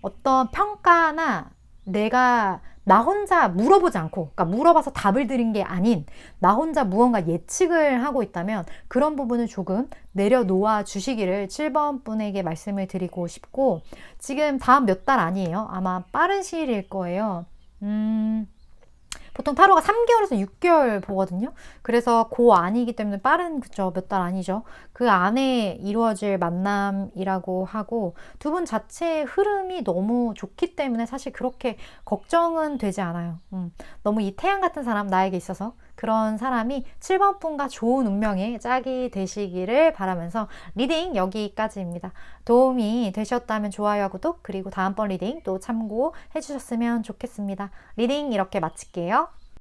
A: 어떤 평가나 내가 나 혼자 물어보지 않고, 그러니까 물어봐서 답을 드린 게 아닌 나 혼자 무언가 예측을 하고 있다면 그런 부분을 조금 내려놓아 주시기를 7번 분에게 말씀을 드리고 싶고, 지금 다음 몇 달 아니에요. 아마 빠른 시일일 거예요. 보통 타로가 3개월에서 6개월 보거든요. 그래서 그 안이기 때문에 빠른, 그쵸, 몇 달 아니죠. 그 안에 이루어질 만남이라고 하고, 두 분 자체의 흐름이 너무 좋기 때문에 사실 그렇게 걱정은 되지 않아요. 너무 이 태양 같은 사람, 나에게 있어서 그런 사람이 7번 분과 좋은 운명의 짝이 되시기를 바라면서 리딩 여기까지입니다. 도움이 되셨다면 좋아요와 구독, 그리고 다음번 리딩 또 참고해 주셨으면 좋겠습니다. 리딩 이렇게 마칠게요.